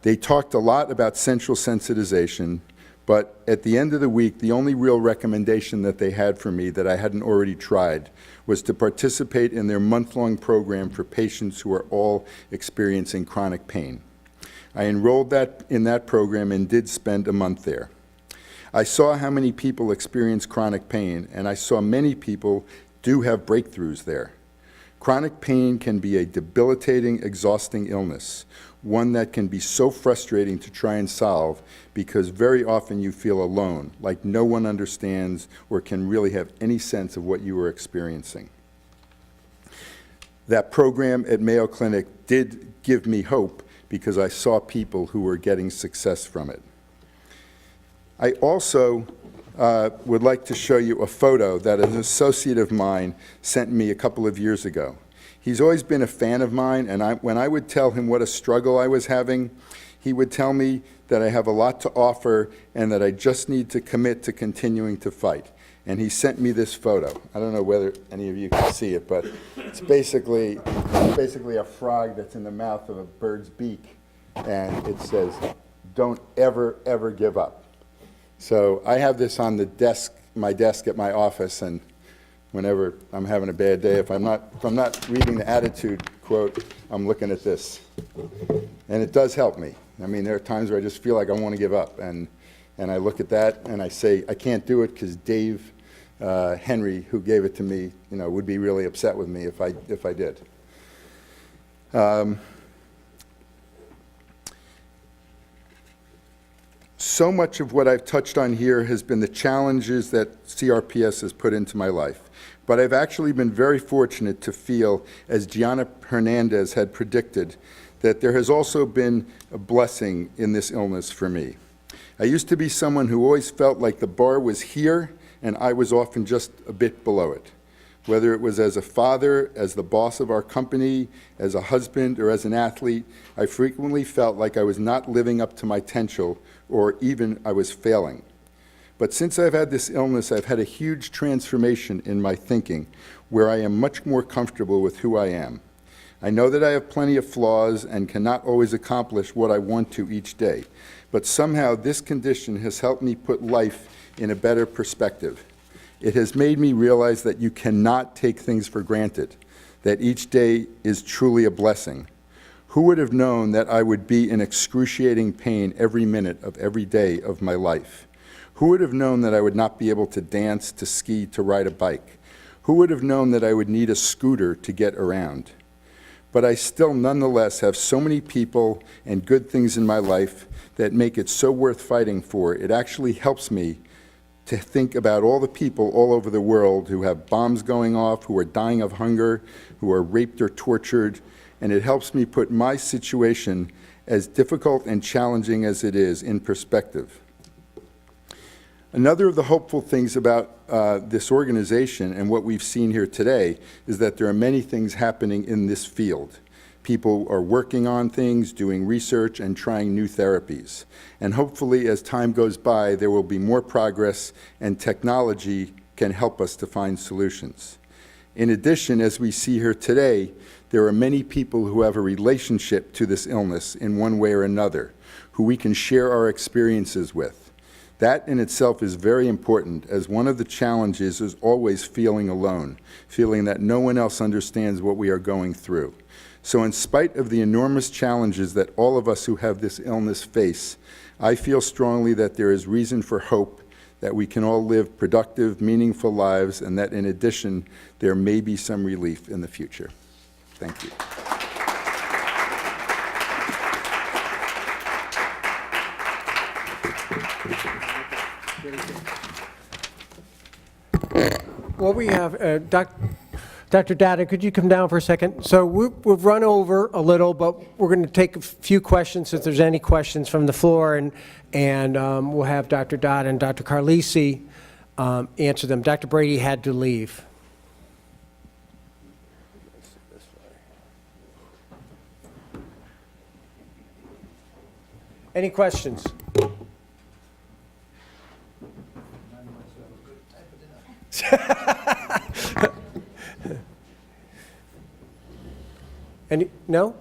They talked a lot about central sensitization, but at the end of the week, the only real recommendation that they had for me that I hadn't already tried was to participate in their month-long program for patients who are all experiencing chronic pain. I enrolled in that program and did spend a month there. I saw how many people experience chronic pain, and I saw many people do have breakthroughs there. Chronic pain can be a debilitating, exhausting illness, one that can be so frustrating to try and solve because very often you feel alone, like no one understands or can really have any sense of what you are experiencing. That program at Mayo Clinic did give me hope because I saw people who were getting success from it. I also would like to show you a photo that an associate of mine sent me a couple of years ago. He's always been a fan of mine, and when I would tell him what a struggle I was having, he would tell me that I have a lot to offer and that I just need to commit to continuing to fight. And he sent me this photo. I don't know whether any of you can see it, but it's basically a frog that's in the mouth of a bird's beak, and it says, "Don't ever, ever give up." So I have this on the desk, my desk at my office, and whenever I'm having a bad day, if I'm not reading the attitude quote, I'm looking at this. And it does help me. I mean, there are times where I just feel like I want to give up, and I look at that and I say, I can't do it because Dave Henry, who gave it to me, would be really upset with me if I did. So much of what I've touched on here has been the challenges that CRPS has put into my life. But I've actually been very fortunate to feel, as Gianna Hernandez had predicted, that there has also been a blessing in this illness for me. I used to be someone who always felt like the bar was here and I was often just a bit below it. Whether it was as a father, as the boss of our company, as a husband, or as an athlete, I frequently felt like I was not living up to my potential, or even I was failing. But since I've had this illness, I've had a huge transformation in my thinking, where I am much more comfortable with who I am. I know that I have plenty of flaws and cannot always accomplish what I want to each day, but somehow this condition has helped me put life in a better perspective. It has made me realize that you cannot take things for granted, that each day is truly a blessing. Who would have known that I would be in excruciating pain every minute of every day of my life? Who would have known that I would not be able to dance, to ski, to ride a bike? Who would have known that I would need a scooter to get around? But I still nonetheless have so many people and good things in my life that make it so worth fighting for. It actually helps me to think about all the people all over the world who have bombs going off, who are dying of hunger, who are raped or tortured, and it helps me put my situation, as difficult and challenging as it is, in perspective. Another of the hopeful things about this organization and what we've seen here today is that there are many things happening in this field. People are working on things, doing research, and trying new therapies. And hopefully, as time goes by, there will be more progress, and technology can help us to find solutions. In addition, as we see here today, there are many people who have a relationship to this illness in one way or another, who we can share our experiences with. That in itself is very important, as one of the challenges is always feeling alone, feeling that no one else understands what we are going through. So in spite of the enormous challenges that all of us who have this illness face, I feel strongly that there is reason for hope, that we can all live productive, meaningful lives, and that in addition, there may be some relief in the future. Thank you. Well, we have, Dr. Data, could you come down for a second? So we've run over a little, but we're going to take a few questions if there's any questions from the floor, and we'll have Dr. Data and Dr. Carlisi answer them. Dr. Brady had to leave. Any questions? Any, no?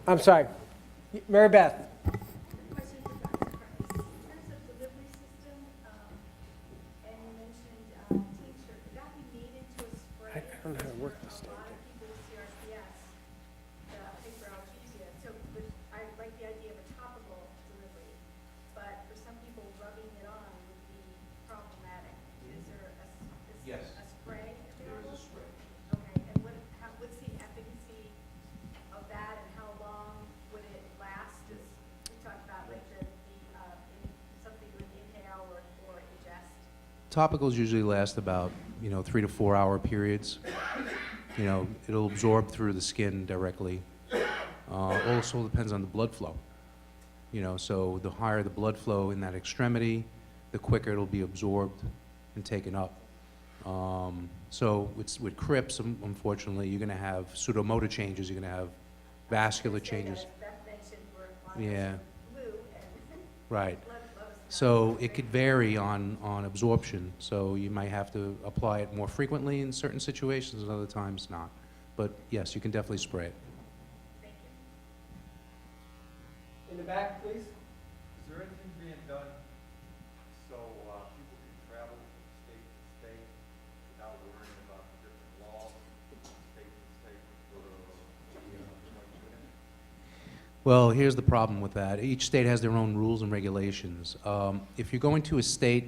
I'm sorry. Mary Beth? Question for Dr. Price. In terms of delivery system, and you mentioned tincture, could that be made into a spray? I don't know how to work this A lot of people with CRPS, hyperalgesia, so I like the idea of a topical delivery, but for some people, rubbing it on would be problematic. Is there Yes. a spray There available? is a spray. Okay, and what's the efficacy of that, and how long would it last? As we talked about, like something you would inhale or ingest. Topicals usually last about, 3 to 4 hour periods. It'll absorb through the skin directly. Also depends on the blood flow. So the higher the blood flow in that extremity, the quicker it'll be absorbed and taken up. So with CRIPS, unfortunately, you're going to have pseudomotor changes, you're going to have vascular changes. Beth mentioned we're Yeah, blue and right. blood flows. So it could vary on absorption, so you might have to apply it more frequently in certain situations, and other times not. But yes, you can definitely spray it. In the back, please. Is there anything being done so people can travel from state to state without worrying about different laws, state to state for Well, here's the problem with that. Each state has their own rules and regulations. If you're going to a state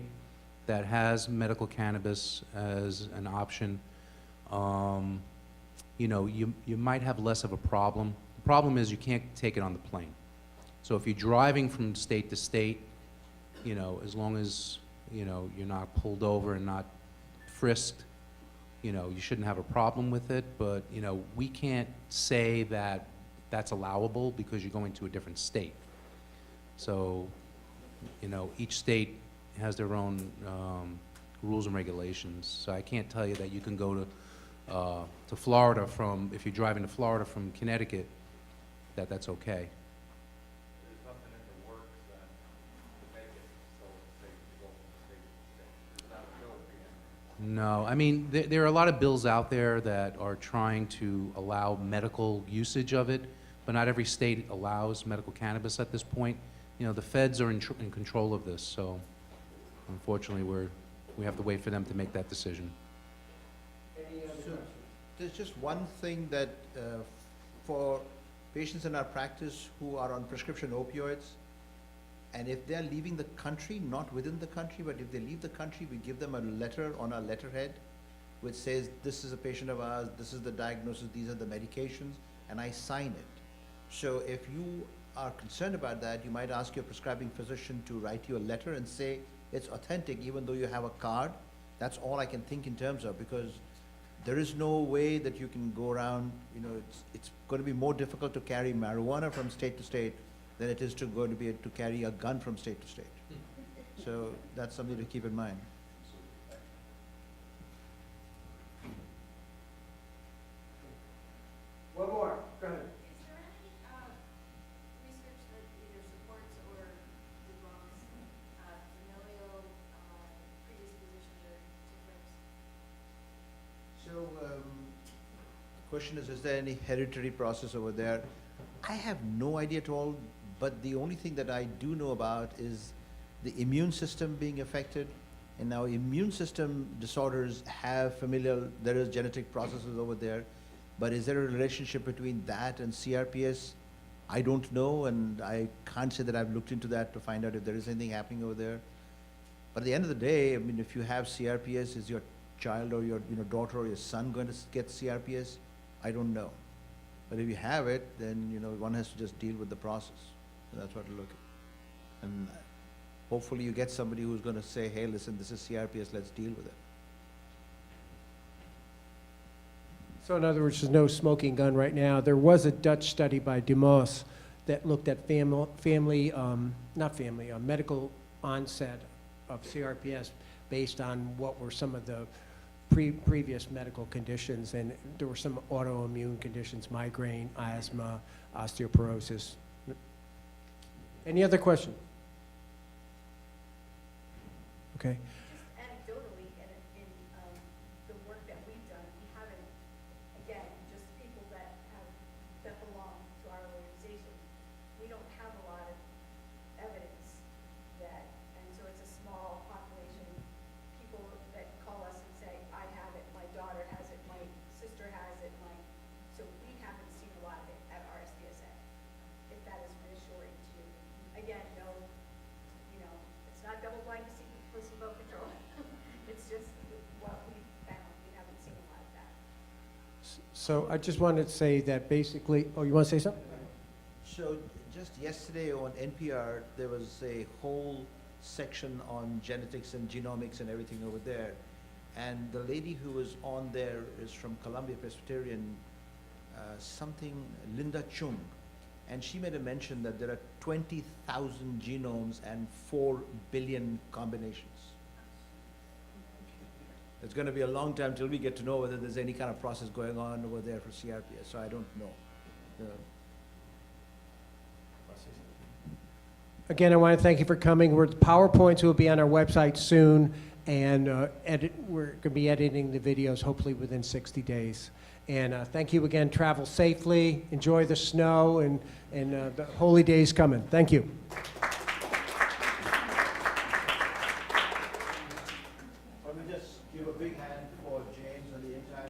that has medical cannabis as an option, you might have less of a problem. The problem is you can't take it on the plane. So if you're driving from state to state, as long as, you're not pulled over and not frisked, you shouldn't have a problem with it. But, we can't say that that's allowable because you're going to a different state. So, each state has their own rules and regulations. So I can't tell you that you can go to Florida if you're driving to Florida from Connecticut, that's okay. there's nothing in the works then to make it so it's safe to go from state to state? There's not a bill being No, I mean, there are a lot of bills out there that are trying to allow medical usage of it, but not every state allows medical cannabis at this point. The feds are in control of this, so unfortunately, we have to wait for them to make that decision. So there's just one thing that for patients in our practice who are on prescription opioids, and if they're leaving the country, not within the country, but if they leave the country, we give them a letter on our letterhead which says, this is a patient of ours, this is the diagnosis, these are the medications, and I sign it. So if you are concerned about that, you might ask your prescribing physician to write you a letter and say it's authentic, even though you have a card. That's all I can think in terms of, because there is no way that you can go around, it's going to be more difficult to carry marijuana from state to state than it is going to be to carry a gun from state to state. So that's something to keep in mind. One more, go ahead. Is there any research that either supports or debunks familial predisposition to CRIPS? So, the question is there any hereditary process over there? I have no idea at all, but the only thing that I do know about is the immune system being affected. And now immune system disorders have there is genetic processes over there, but is there a relationship between that and CRPS? I don't know, and I can't say that I've looked into that to find out if there is anything happening over there. But at the end of the day, I mean, if you have CRPS, is your child or your daughter or your son going to get CRPS? I don't know. But if you have it, then one has to just deal with the process. And that's what to look at. And hopefully you get somebody who's going to say, hey, listen, this is CRPS, let's deal with it. So in other words, there's no smoking gun right now. There was a Dutch study by Dumas that looked at medical onset of CRPS based on what were some of the previous medical conditions, and there were some autoimmune conditions, migraine, asthma, osteoporosis. Any other question? Okay. Just anecdotally, in the work that we've done, we haven't, again, just people So I just wanted to say that basically, oh, you want to say something? So just yesterday on NPR, there was a whole section on genetics and genomics and everything over there. And the lady who was on there is from Columbia Presbyterian, Linda Chung. And she made a mention that there are 20,000 genomes and 4 billion combinations. It's going to be a long time till we get to know whether there's any kind of process going on over there for CRPS, so I don't know. Again, I want to thank you for coming. PowerPoints will be on our website soon, and we're going to be editing the videos hopefully within 60 days. And thank you again. Travel safely, enjoy the snow, and the holy days coming. Thank you.